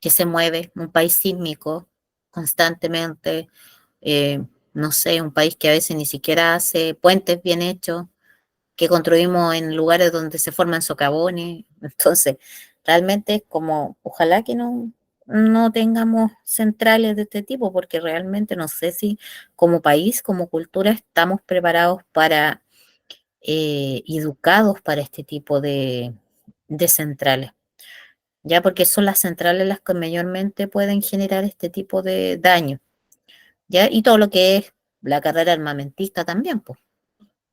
que se mueve, un país sísmico constantemente, eh, no sé, un país que a veces ni siquiera hace puentes bien hechos, que construimos en lugares donde se forman socavones. Entonces, realmente es como, ojalá que no tengamos centrales de este tipo, porque realmente no sé si como país, como cultura, estamos preparados para, educados para este tipo de centrales. Ya, porque son las centrales las que mayormente pueden generar este tipo de daño, ¿ya? Y todo lo que es la carrera armamentista también, pues,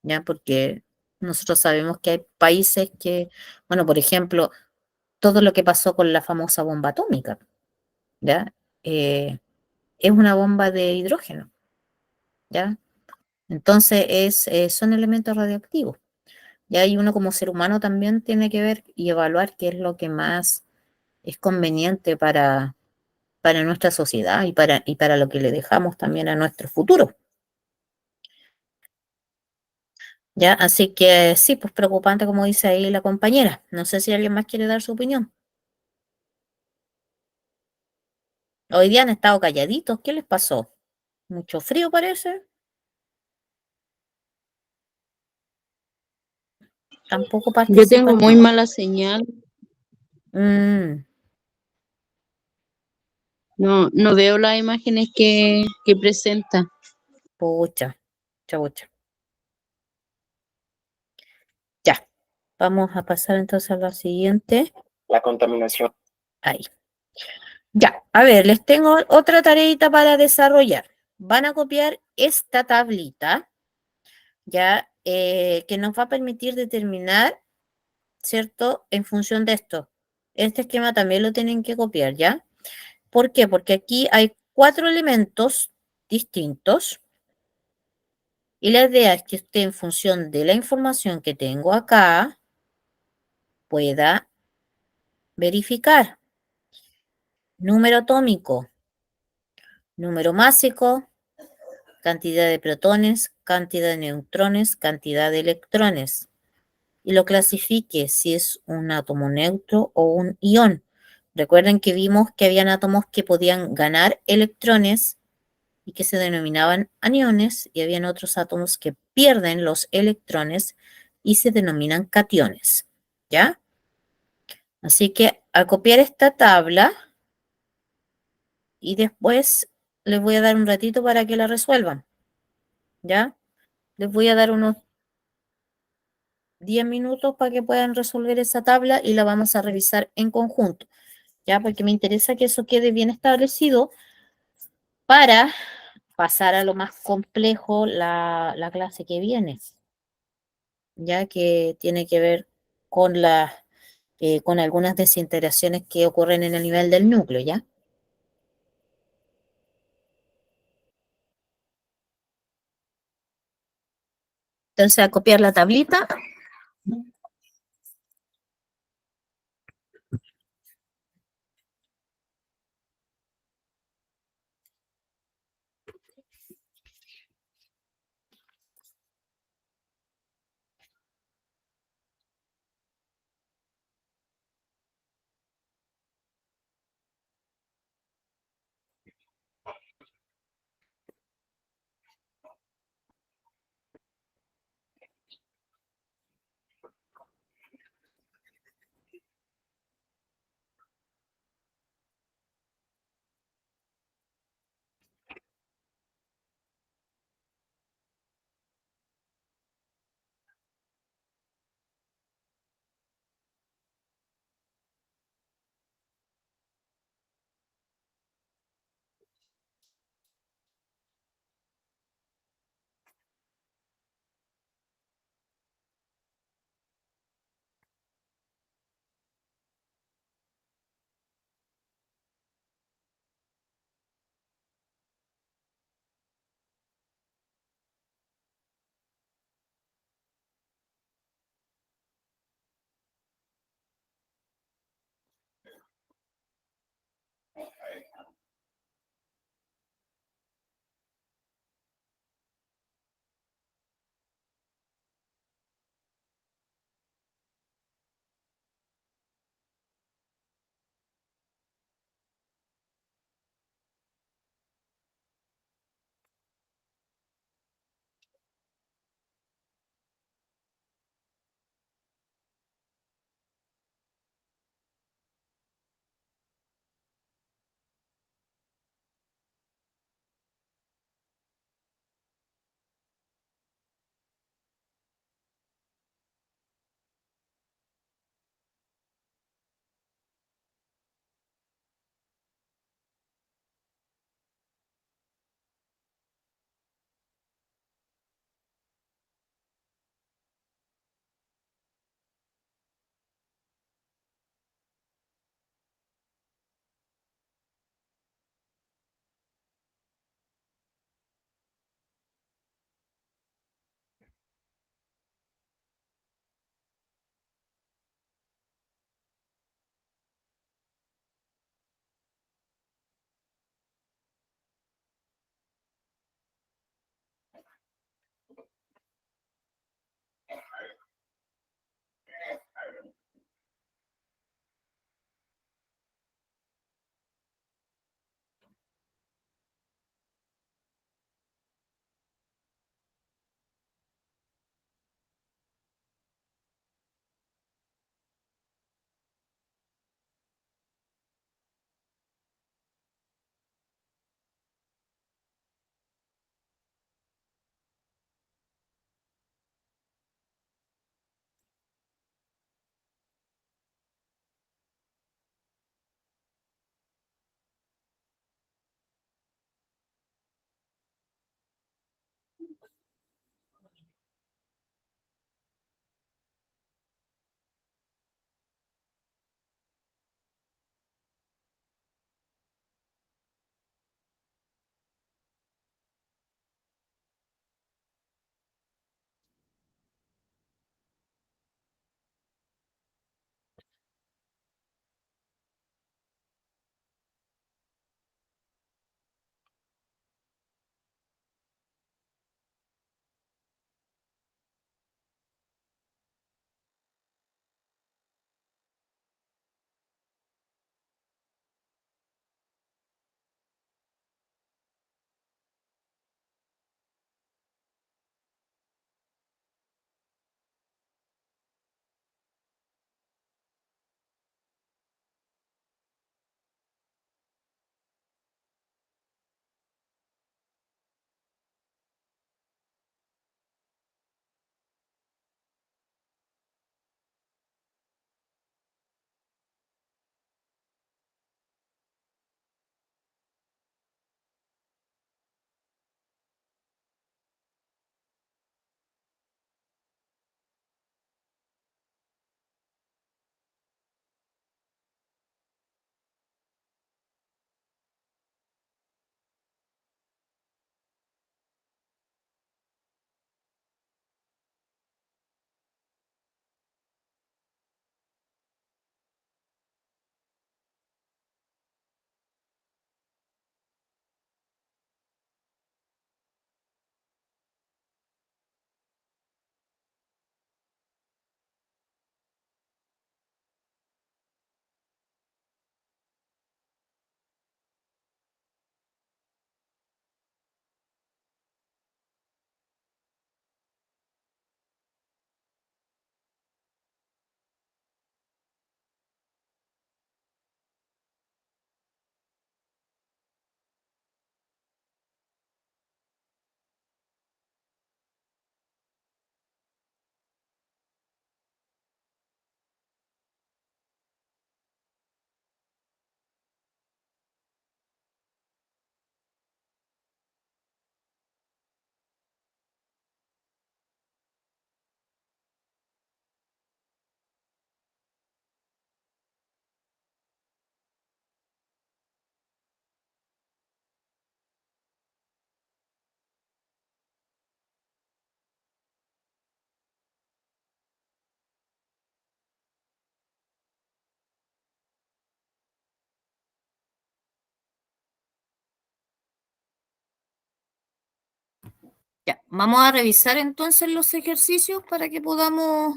¿ya? Porque nosotros sabemos que hay países que, bueno, por ejemplo, todo lo que pasó con la famosa bomba atómica, ¿ya? Es una bomba de hidrógeno, ¿ya? Entonces son elementos radioactivos, ¿ya? Y uno como ser humano también tiene que ver y evaluar qué es lo que más es conveniente para nuestra sociedad y para lo que le dejamos también a nuestro futuro. ¿Ya? Así que sí, pues preocupante como dice ahí la compañera. No sé si alguien más quiere dar su opinión. Hoy día han estado calladitos. ¿Qué les pasó? ¿Mucho frío parece? Tampoco Yo tengo participan. muy mala señal. Mm, No veo las imágenes que presenta. pucha, pucha. Ya, vamos a pasar entonces a la siguiente. La contaminación. Ahí. Ya, a ver, les tengo otra tareita para desarrollar. Van a copiar esta tablita, ya, que nos va a permitir determinar, ¿cierto? En función de esto. Este esquema también lo tienen que copiar, ¿ya? ¿Por qué? Porque aquí hay 4 elementos distintos y la idea es que usted, en función de la información que tengo acá, pueda verificar. Número atómico, número másico, cantidad de protones, cantidad de neutrones, cantidad de electrones. Y lo clasifique si es un átomo neutro o un ión. Recuerden que vimos que habían átomos que podían ganar electrones y que se denominaban aniones, y habían otros átomos que pierden los electrones y se denominan cationes. ¿Ya? Así que al copiar esta tabla, y después les voy a dar un ratito para que la resuelvan. ¿Ya? Les voy a dar unos 10 minutos para que puedan resolver esa tabla y la vamos a revisar en conjunto. ¿Ya? Porque me interesa que eso quede bien establecido para pasar a lo más complejo la clase que viene, ya que tiene que ver con con algunas desintegraciones que ocurren en el nivel del núcleo, ¿ya? Entonces, a copiar la tablita. Ya, vamos a revisar entonces los ejercicios para que podamos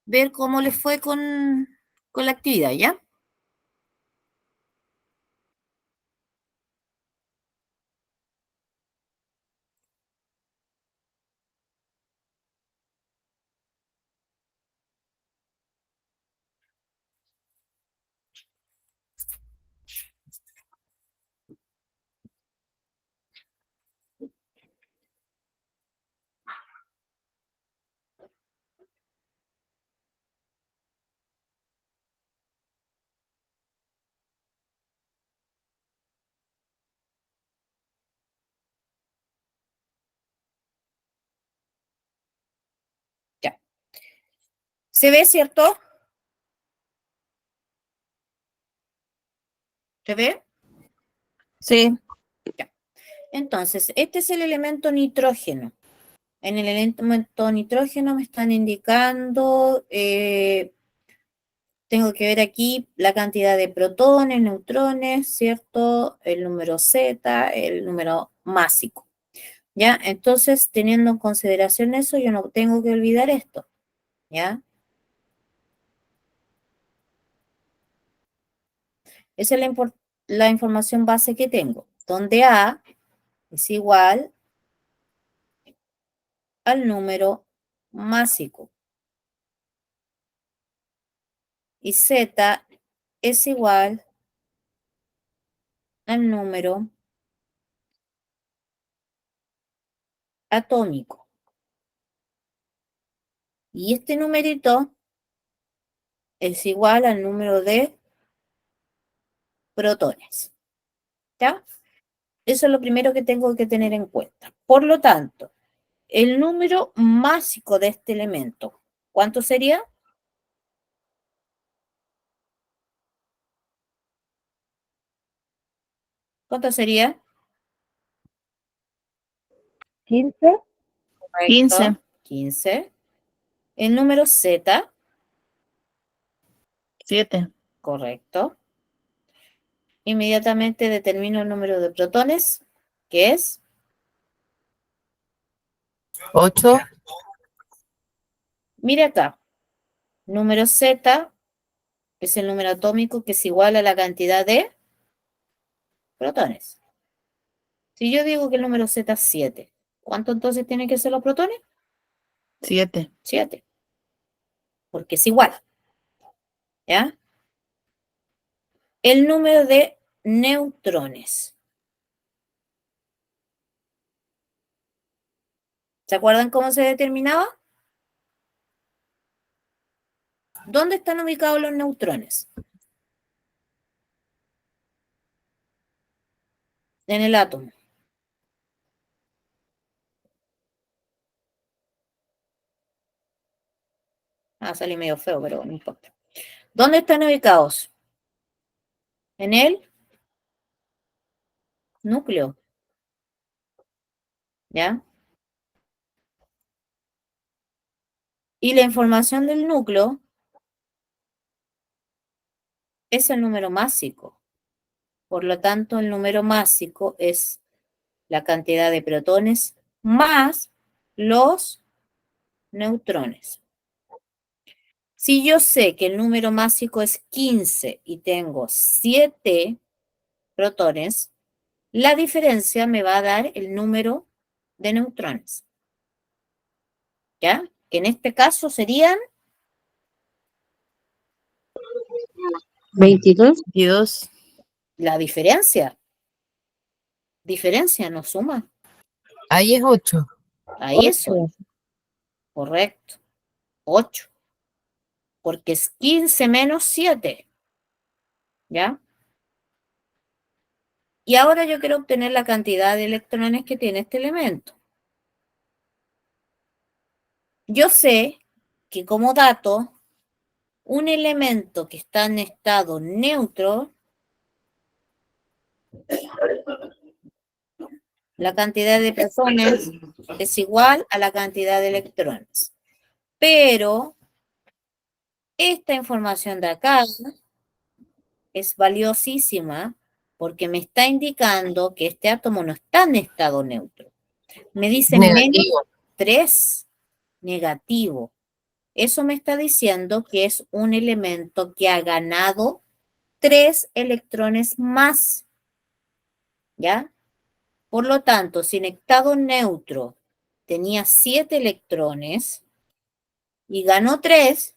ver cómo les fue con la actividad, ¿ya? Ya. ¿Se ve, cierto? ¿Se ve? Sí. Ya. Entonces, este es el elemento nitrógeno. En el elemento nitrógeno me están indicando, tengo que ver aquí la cantidad de protones, neutrones, ¿cierto? El número Z, el número másico. ¿Ya? Entonces, teniendo en consideración eso, yo no tengo que olvidar esto. ¿Ya? Esa es la información base que tengo, donde A es igual al número másico y Z es igual al número atómico. Y este numerito es igual al número de protones. ¿Ya? Eso es lo primero que tengo que tener en cuenta. Por lo tanto, el número másico de este elemento, ¿cuánto sería? ¿Cuánto sería? 15. 15. 15. El número Z, 7. correcto. Inmediatamente determino el número de protones, que es 8. mire acá, número Z es el número atómico que es igual a la cantidad de protones. Si yo digo que el número Z es 7, ¿cuánto entonces tienen que ser los protones? 7. 7, porque es igual, ¿ya? El número de neutrones. ¿Se acuerdan cómo se determinaba? ¿Dónde están ubicados los neutrones? En el átomo. Salí medio feo, pero no importa. ¿Dónde están ubicados? En el núcleo, ¿ya? Y la información del núcleo es el número másico. Por lo tanto, el número másico es la cantidad de protones más los neutrones. Si yo sé que el número másico es 15 y tengo 7 protones, la diferencia me va a dar el número de neutrones. ¿Ya? Que en este caso serían 22. 22. la diferencia. Diferencia, no suma. Ahí es 8. Ahí eso. Correcto. 8. Porque es 15 menos 7. ¿Ya? Y ahora yo quiero obtener la cantidad de electrones que tiene este elemento. Yo sé que como dato, un elemento que está en estado neutro, la cantidad de protones es igual a la cantidad de electrones. Pero esta información de acá es valiosísima porque me está indicando que este átomo no está en estado neutro. Me dice menos Negativo. 3, negativo. Eso me está diciendo que es un elemento que ha ganado 3 electrones más, ¿ya? Por lo tanto, si en estado neutro tenía 7 electrones y ganó 3,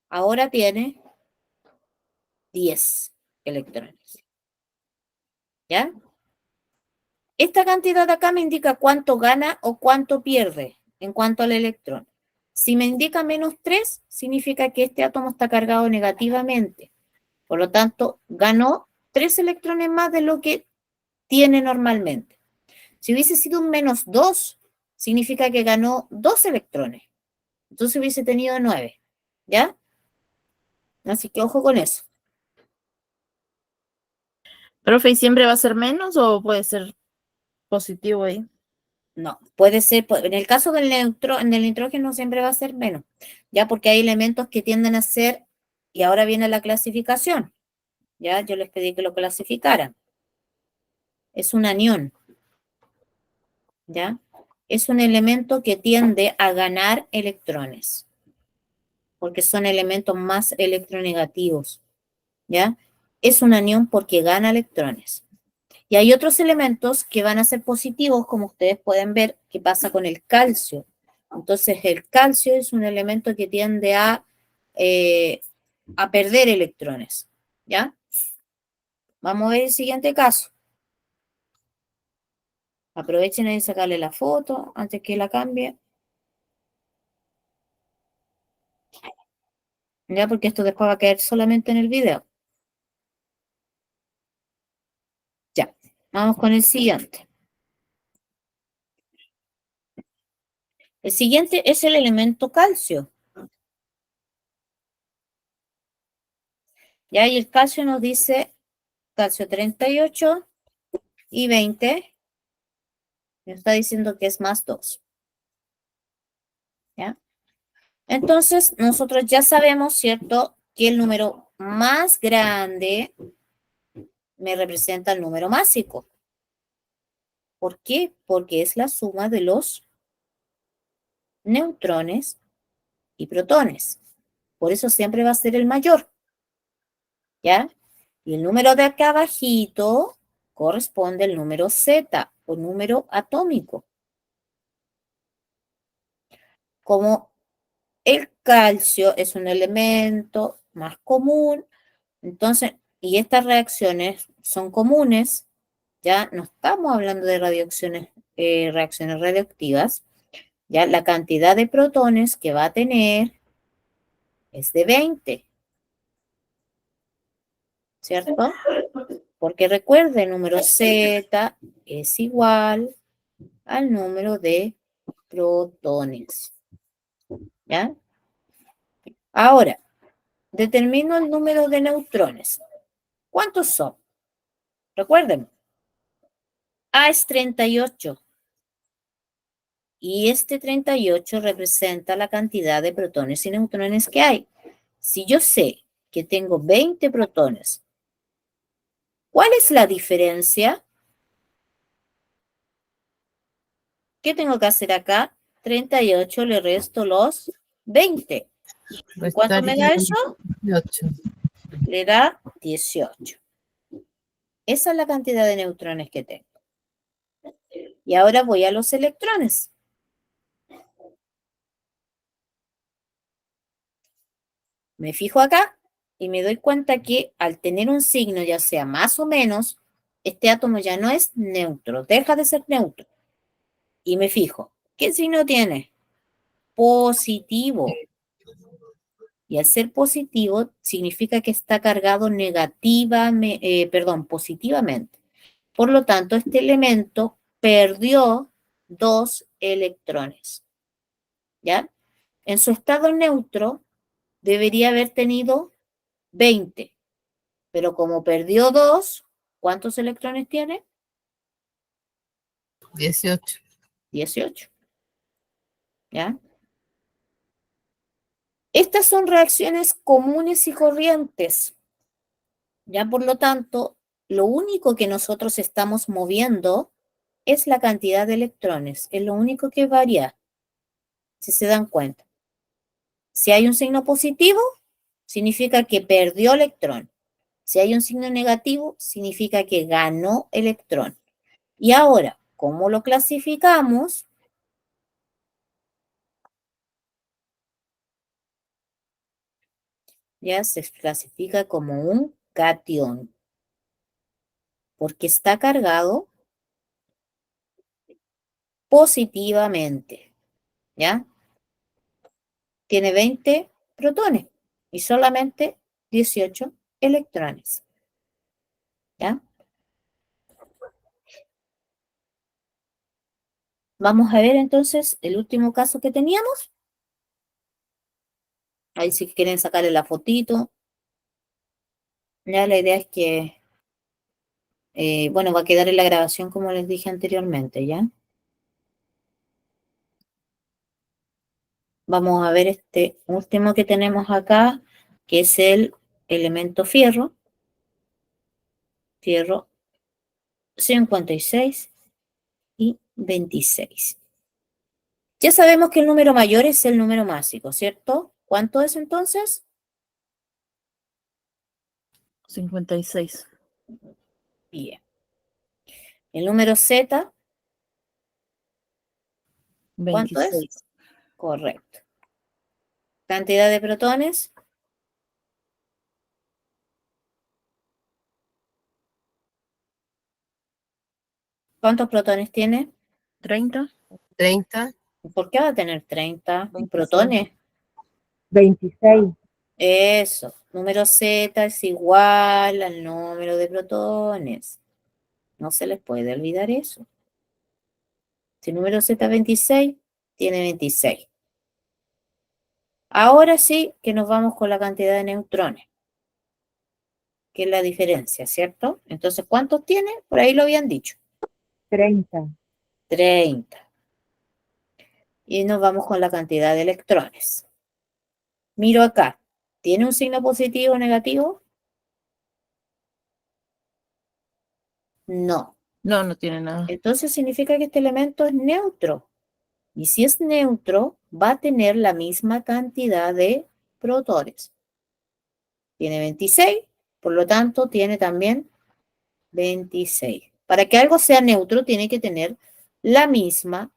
ahora tiene 10 electrones, ¿ya? Esta cantidad de acá me indica cuánto gana o cuánto pierde en cuanto al electrón. Si me indica menos 3, significa que este átomo está cargado negativamente. Por lo tanto, ganó 3 electrones más de lo que tiene normalmente. Si hubiese sido un menos 2, significa que ganó 2 electrones. Entonces hubiese tenido 9, ¿ya? Así que ojo con eso. Profe, ¿y siempre va a ser menos o puede ser positivo ahí? No, puede ser, en el caso del nitrógeno siempre va a ser menos, ya porque hay elementos que tienden a ser, y ahora viene la clasificación, ya yo les pedí que lo clasificaran. Es un anión, ya, es un elemento que tiende a ganar electrones, porque son elementos más electronegativos, ya. Es un anión porque gana electrones. Y hay otros elementos que van a ser positivos, como ustedes pueden ver, que pasa con el calcio. Entonces, el calcio es un elemento que tiende a perder electrones, ¿ya? Vamos a ver el siguiente caso. Aprovechen ahí sacarle la foto antes que la cambie. ¿Ya? Porque esto después va a quedar solamente en el video. Ya, vamos con el siguiente. El siguiente es el elemento calcio. Ya, y el calcio nos dice calcio 38 y 20. Me está diciendo que es más 2. ¿Ya? Entonces, nosotros ya sabemos, ¿cierto?, que el número más grande me representa el número másico. ¿Por qué? Porque es la suma de los neutrones y protones. Por eso siempre va a ser el mayor. ¿Ya? Y el número de acá abajito corresponde al número Z, o número atómico. Como el calcio es un elemento más común, entonces, y estas reacciones son comunes, ya no estamos hablando de reacciones radioactivas, ya la cantidad de protones que va a tener es de 20, ¿cierto? Porque recuerde, el número Z es igual al número de protones, ¿ya? Ahora, determino el número de neutrones. ¿Cuántos son? Recuerden, A es 38 y este 38 representa la cantidad de protones y neutrones que hay. Si yo sé que tengo 20 protones, ¿cuál es la diferencia? ¿Qué tengo que hacer acá? 38 le resto los 20. ¿Cuánto me da eso? 18. Le da 18. Esa es la cantidad de neutrones que tengo. Y ahora voy a los electrones. Me fijo acá y me doy cuenta que al tener un signo, ya sea más o menos, este átomo ya no es neutro, deja de ser neutro. Y me fijo, ¿qué signo tiene? Positivo. Y al ser positivo significa que está cargado positivamente. Por lo tanto, este elemento perdió 2 electrones. ¿Ya? En su estado neutro debería haber tenido 20, pero como perdió 2, ¿cuántos electrones tiene? 18. 18. ¿Ya? Estas son reacciones comunes y corrientes. Ya, por lo tanto, lo único que nosotros estamos moviendo es la cantidad de electrones, es lo único que varía, si se dan cuenta. Si hay un signo positivo, significa que perdió electrón. Si hay un signo negativo, significa que ganó electrón. Y ahora, ¿cómo lo clasificamos? Ya se clasifica como un cation, porque está cargado positivamente, ¿ya? Tiene 20 protones y solamente 18 electrones, ¿ya? Vamos a ver entonces el último caso que teníamos. Ahí si quieren sacarle la fotito. Ya la idea es que, bueno, va a quedar en la grabación como les dije anteriormente, ¿ya? Vamos a ver este último que tenemos acá, que es el elemento fierro. Fierro 56 y 26. Ya sabemos que el número mayor es el número másico, ¿cierto? ¿Cuánto es entonces? 56. Bien. El número Z, ¿cuánto es? 26. Correcto. Cantidad de protones, ¿cuántos protones tiene? 30. 30, ¿Por qué va a tener 30 26. protones? 26. Eso. Número Z es igual al número de protones. No se les puede olvidar eso. Si el número Z es 26, tiene 26. Ahora sí que nos vamos con la cantidad de neutrones, que es la diferencia, ¿cierto? Entonces, ¿cuántos tiene? Por ahí lo habían dicho. 30. 30. Y nos vamos con la cantidad de electrones. Miro acá. ¿Tiene un signo positivo o negativo? No. No, no tiene nada. Entonces significa que este elemento es neutro. Y si es neutro, va a tener la misma cantidad de protones. Tiene 26, por lo tanto tiene también 26. Para que algo sea neutro, tiene que tener la misma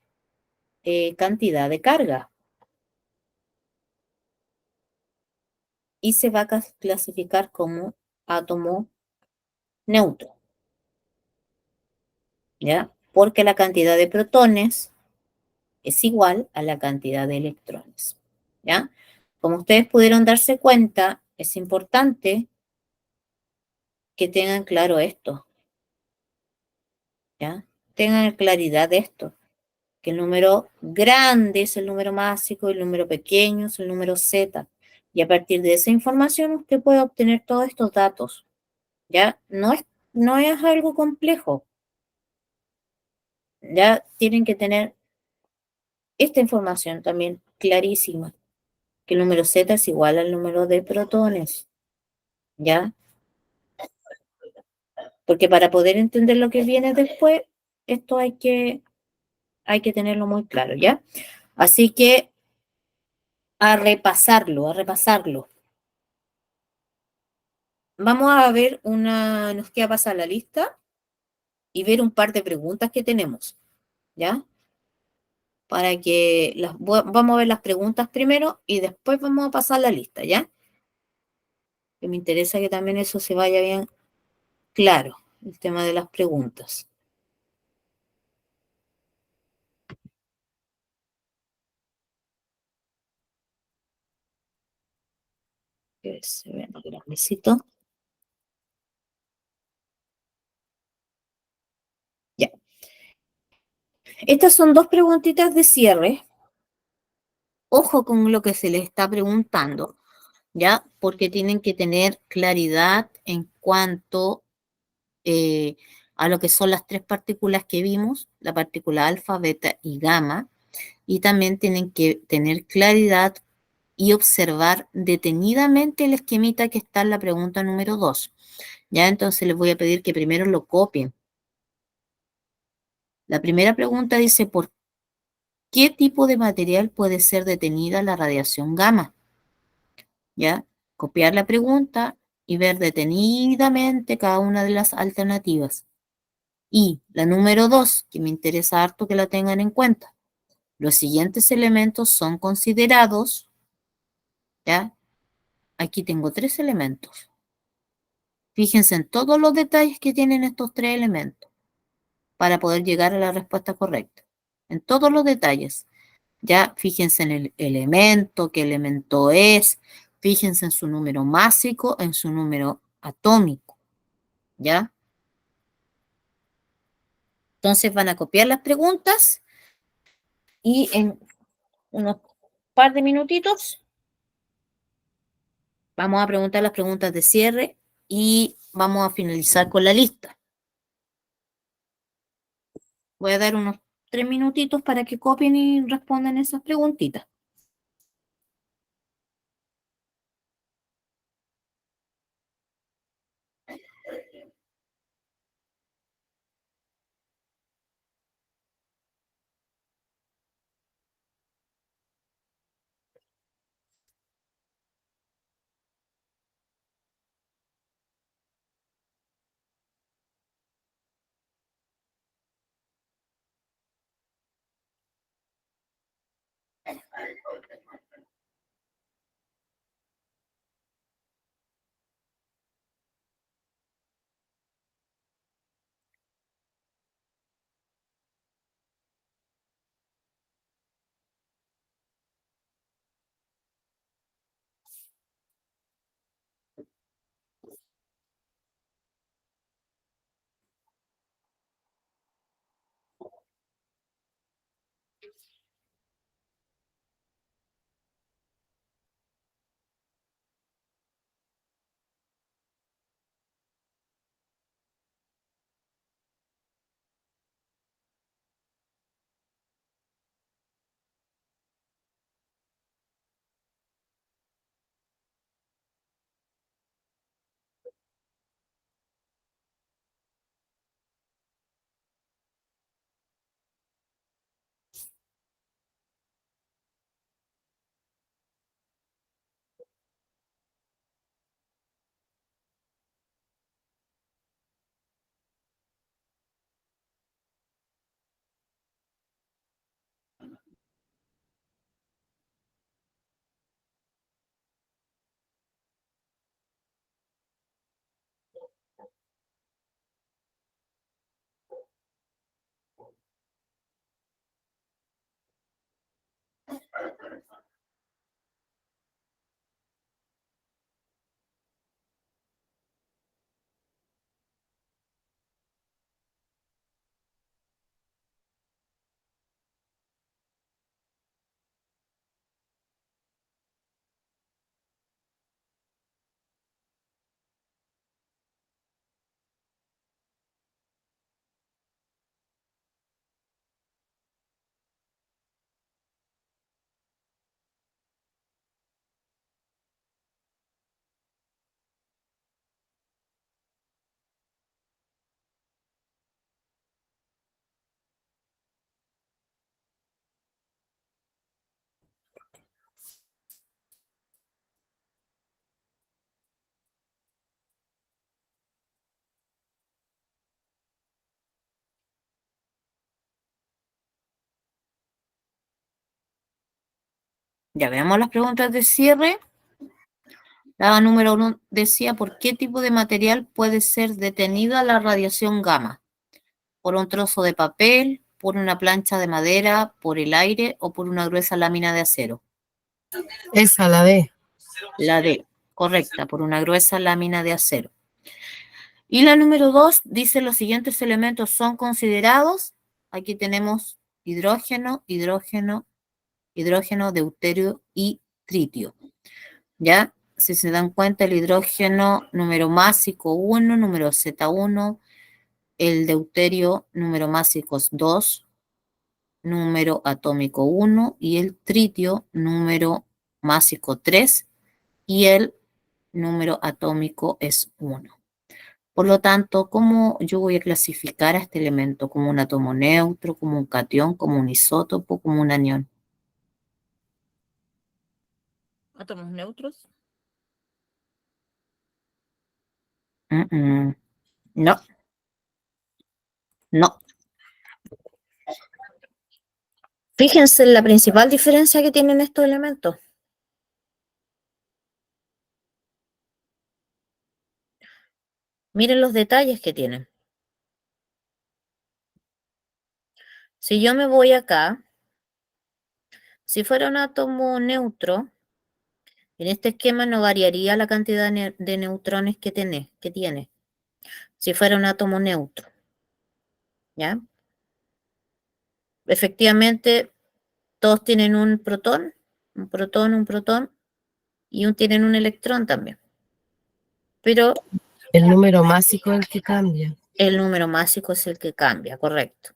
cantidad de carga. Y se va a clasificar como átomo neutro. ¿Ya? Porque la cantidad de protones es igual a la cantidad de electrones. ¿Ya? Como ustedes pudieron darse cuenta, es importante que tengan claro esto. ¿Ya? Tengan claridad de esto. Que el número grande es el número másico y el número pequeño es el número Z. Y a partir de esa información usted puede obtener todos estos datos. ¿Ya? No es algo complejo. Ya tienen que tener esta información también clarísima, que el número Z es igual al número de protones. ¿Ya? Porque para poder entender lo que viene después, esto hay que tenerlo muy claro, ¿ya? Así que a repasarlo, a repasarlo. Vamos a ver nos queda pasar la lista y ver un par de preguntas que tenemos, ¿ya? Para que vamos a ver las preguntas primero y después vamos a pasar la lista, ¿ya? Que me interesa que también eso se vaya bien claro, el tema de las preguntas. Que se vea más grandecito. Ya. Estas son dos preguntitas de cierre. Ojo con lo que se les está preguntando, ¿ya? Porque tienen que tener claridad en cuanto a lo que son las tres partículas que vimos, la partícula alfa, beta y gamma, y también tienen que tener claridad y observar detenidamente el esquemita que está en la pregunta número 2. Ya entonces les voy a pedir que primero lo copien. La primera pregunta dice, ¿por qué tipo de material puede ser detenida la radiación gamma? ¿Ya? Copiar la pregunta y ver detenidamente cada una de las alternativas. Y la número 2, que me interesa harto que la tengan en cuenta. Los siguientes elementos son considerados, ¿ya? Aquí tengo 3 elementos. Fíjense en todos los detalles que tienen estos 3 elementos para poder llegar a la respuesta correcta. En todos los detalles. Ya, fíjense en el elemento, qué elemento es, fíjense en su número másico, en su número atómico. ¿Ya? Entonces van a copiar las preguntas y en unos par de minutitos vamos a preguntar las preguntas de cierre y vamos a finalizar con la lista. Voy a dar unos 3 minutitos para que copien y respondan esas preguntitas. Ya veamos las preguntas de cierre. La número 1 decía, ¿por qué tipo de material puede ser detenida la radiación gamma? ¿Por un trozo de papel, por una plancha de madera, por el aire o por una gruesa lámina de acero? Esa, la D. La D, correcta, por una gruesa lámina de acero. Y la número 2 dice, los siguientes elementos son considerados. Aquí tenemos hidrógeno, hidrógeno, hidrógeno, deuterio y tritio. ¿Ya? Si se dan cuenta, el hidrógeno número másico 1, número Z1, el deuterio número másico es 2, número atómico 1, y el tritio número másico 3, y el número atómico es 1. Por lo tanto, ¿cómo yo voy a clasificar a este elemento? ¿Como un átomo neutro, como un catión, como un isótopo, como un anión? Átomos neutros. No, no. Fíjense en la principal diferencia que tienen estos elementos. Miren los detalles que tienen. Si yo me voy acá, si fuera un átomo neutro, en este esquema no variaría la cantidad de neutrones que tiene. Si fuera un átomo neutro, ¿ya? Efectivamente, todos tienen un protón, un protón, y tienen un electrón también. Pero El número másico es el que cambia. el número másico es el que cambia, correcto.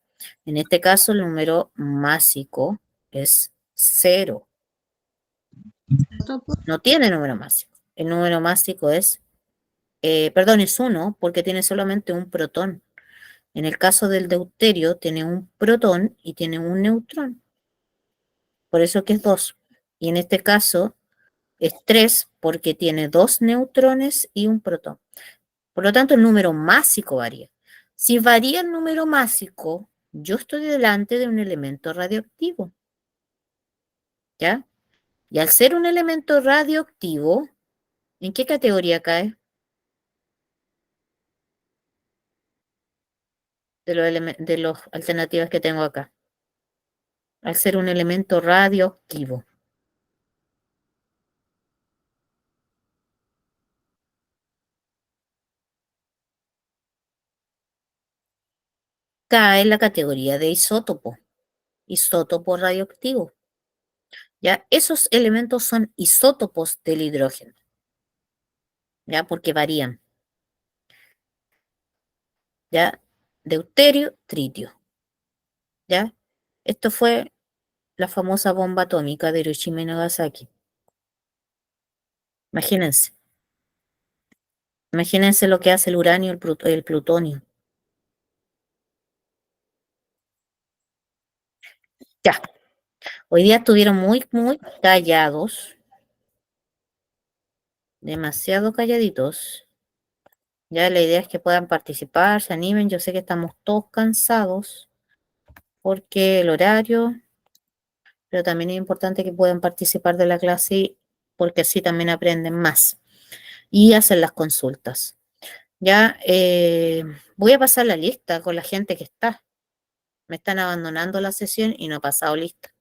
En este caso, el número másico es 0. No tiene número másico. El número másico es 1, porque tiene solamente un protón. En el caso del deuterio, tiene un protón y tiene un neutrón. Por eso que es 2. Y en este caso es 3, porque tiene 2 neutrones y un protón. Por lo tanto, el número másico varía. Si varía el número másico, yo estoy delante de un elemento radioactivo. ¿Ya? Y al ser un elemento radioactivo, ¿en qué categoría cae? De las alternativas que tengo acá. Al ser un elemento radioactivo. Cae en la categoría de isótopo. Isótopo radioactivo. ¿Ya? Esos elementos son isótopos del hidrógeno. ¿Ya? Porque varían. ¿Ya? Deuterio, tritio. ¿Ya? Esto fue la famosa bomba atómica de Hiroshima y Nagasaki. Imagínense. Imagínense lo que hace el uranio y el plutonio. Ya. Hoy día estuvieron muy, muy callados. Demasiado calladitos. Ya la idea es que puedan participar, se animen. Yo sé que estamos todos cansados porque el horario, pero también es importante que puedan participar de la clase porque así también aprenden más y hacen las consultas. Ya voy a pasar la lista con la gente que está. Me están abandonando la sesión y no he pasado lista.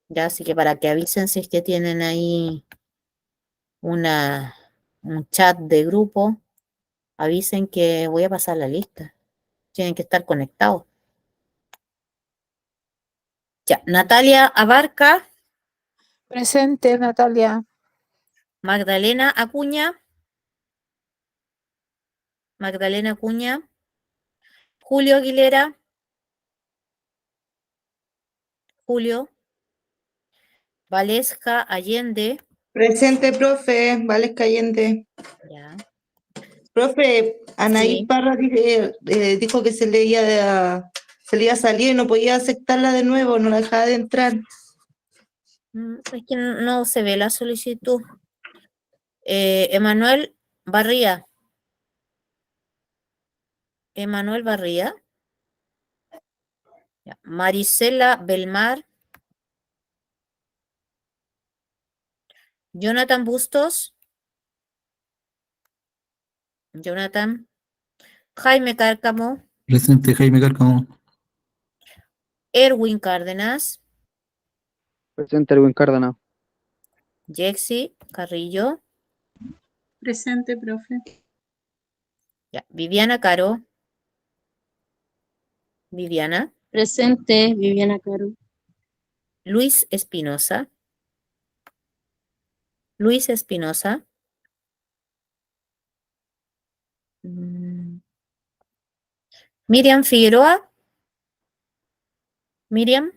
Ya, así que para que avisen si es que tienen ahí un chat de grupo, avisen que voy a pasar la lista. Tienen que estar conectados. Ya, Natalia Abarca, Presente, Natalia. Magdalena Acuña, Julio Aguilera, Julio, Valesca Allende, Presente, profe, Vales Cayente. ya, Profe, Anaí sí. Parra dijo que se le iba a salir y no podía aceptarla de nuevo, no la dejaba de entrar. Es que no se ve la solicitud. Emanuel Barría. Emanuel Barría. Ya. Marisela Belmar. Jonathan Bustos. Jonathan. Jaime Cárcamo. Presente Jaime Cárcamo. Erwin Cárdenas. Presente Erwin Cárdenas. Jexi Carrillo. Presente, profe. Ya. Viviana Caro. Viviana. Presente, Viviana Caro. Luis Espinosa. Luis Espinosa. Miriam Figueroa. Miriam.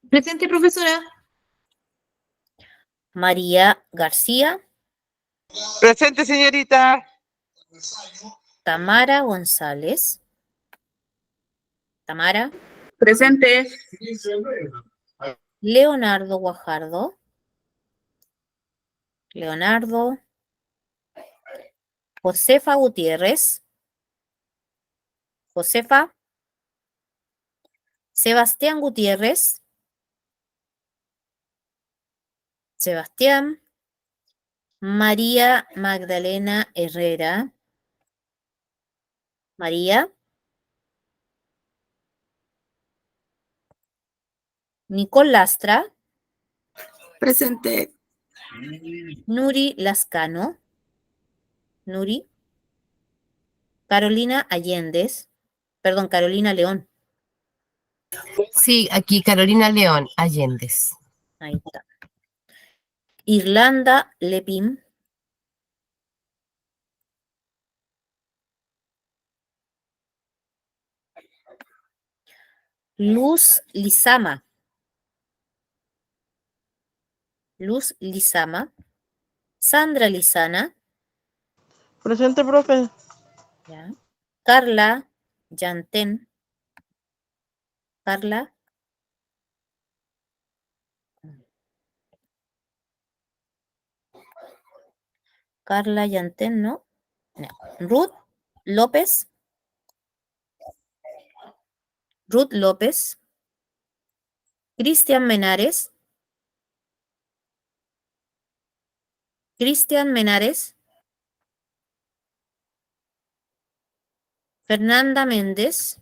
Presente, profesora. María García. Presente, señorita. Tamara González. Tamara. Presente. Leonardo Guajardo. Leonardo. Josefa Gutiérrez. Josefa. Sebastián Gutiérrez. Sebastián. María Magdalena Herrera. María. Nicole Lastra. Presente. Nuri Lascano. Nuri. Carolina Allendez. Perdón, Carolina León. Sí, aquí Carolina León, Allendez. Ahí está. Irlanda Lepín. Luz Lizama. Luz Lizama. Sandra Lizana. Presente, profe. Ya. Carla Yantén. Carla. Carla Yantén, ¿no? No. Ruth López. Ruth López. Cristian Menares. Cristian Menares. Fernanda Méndez.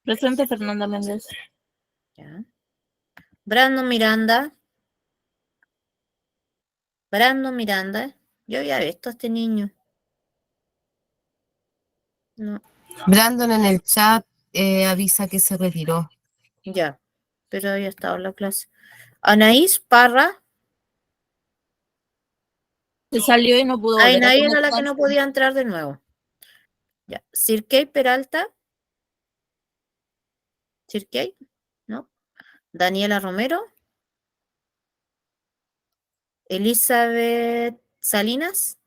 Presente, Fernanda Méndez. Ya. Brandon Miranda. Brandon Miranda. Yo había visto a este niño. No, Brandon en el chat avisa que se retiró. ya. Pero había estado en la clase. Anaís Parra. Se salió y no pudo Ay, volver a nadie era la que conectarse. no podía entrar de nuevo. Ya. Cirkei Peralta. Cirkei. ¿No? Daniela Romero. Elizabeth Salinas.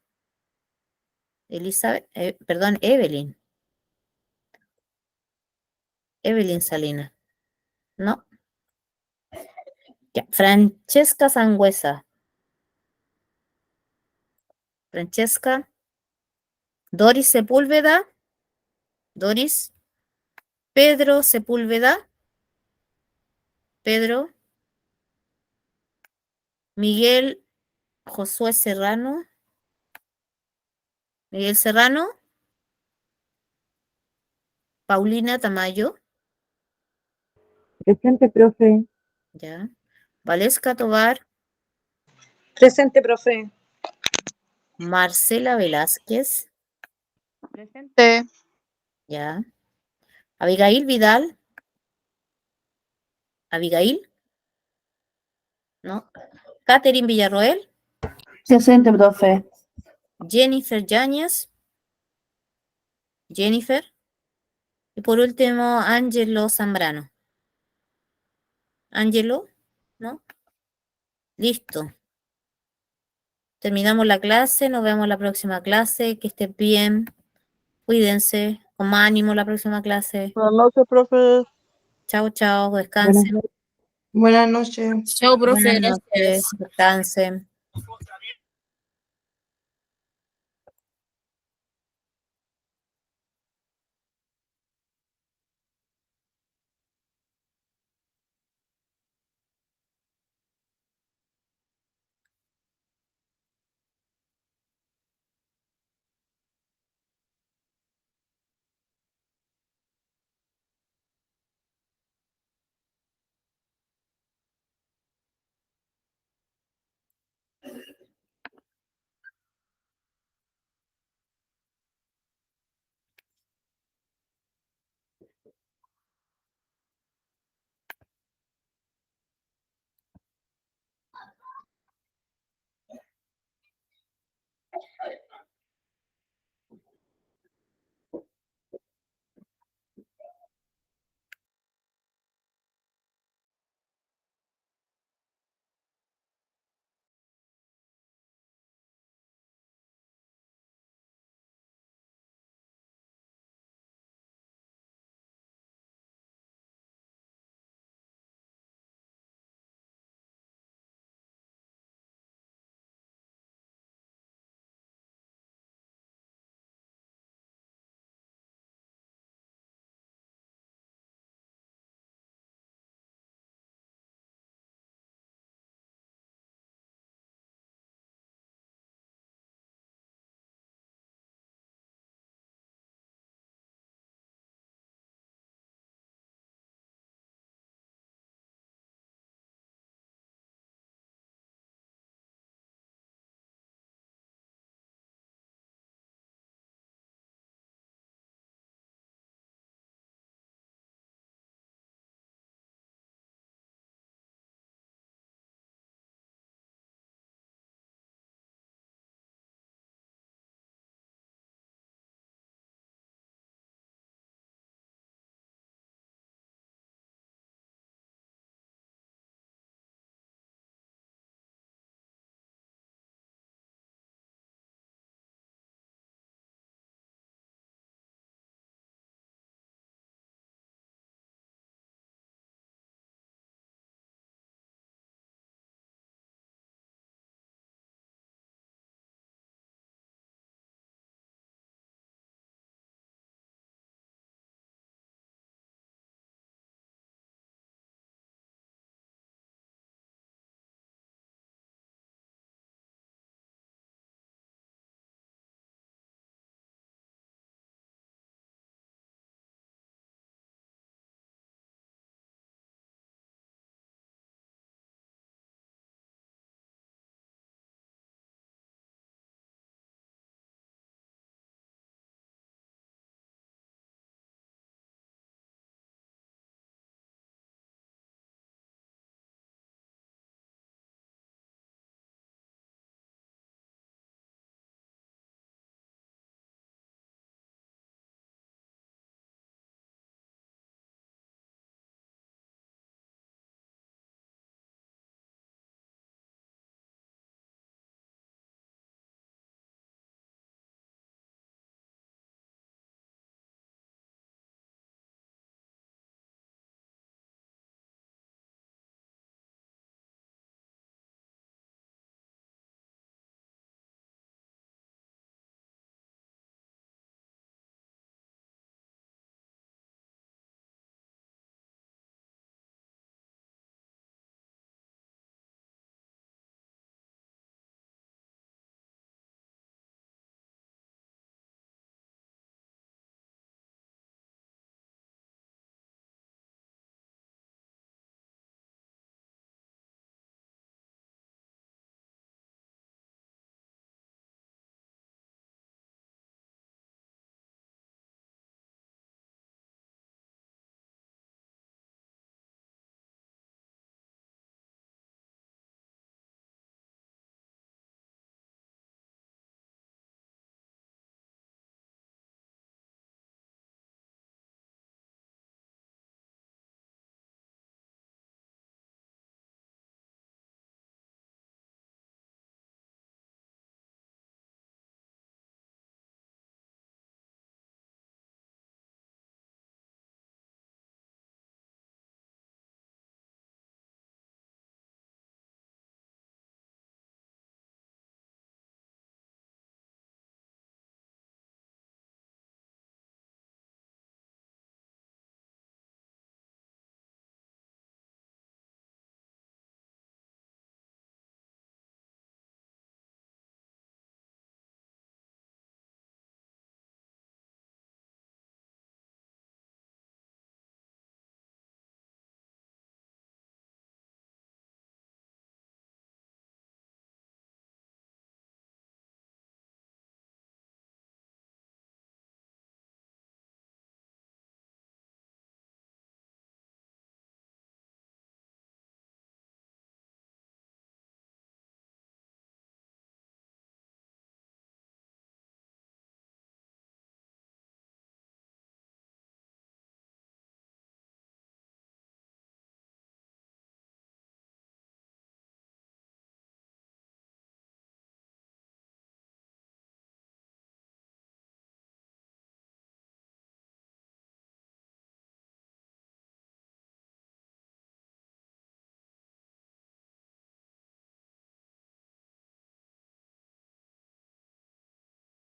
Elizabeth, perdón, Evelyn. Evelyn Salinas. No. Ya. Francesca Sangüesa. Francesca. Doris Sepúlveda. Doris. Pedro Sepúlveda. Pedro. Miguel Josué Serrano. Miguel Serrano. Paulina Tamayo. Presente, profe. Ya. Valesca Tobar. Presente, profe. Marcela Velázquez. Presente. Ya. Abigail Vidal. Abigail. No. Catherine Villarroel. Presente, profe. Jennifer Yáñez. Jennifer. Y por último, Ángelo Zambrano. Ángelo, ¿no? Listo. Terminamos la clase, nos vemos la próxima clase, que estén bien, cuídense, con más ánimo la próxima clase. Buenas noches, profe. Chao, chao, descansen. Buenas noches. Chao, profe. Buenas noches, Gracias. descansen.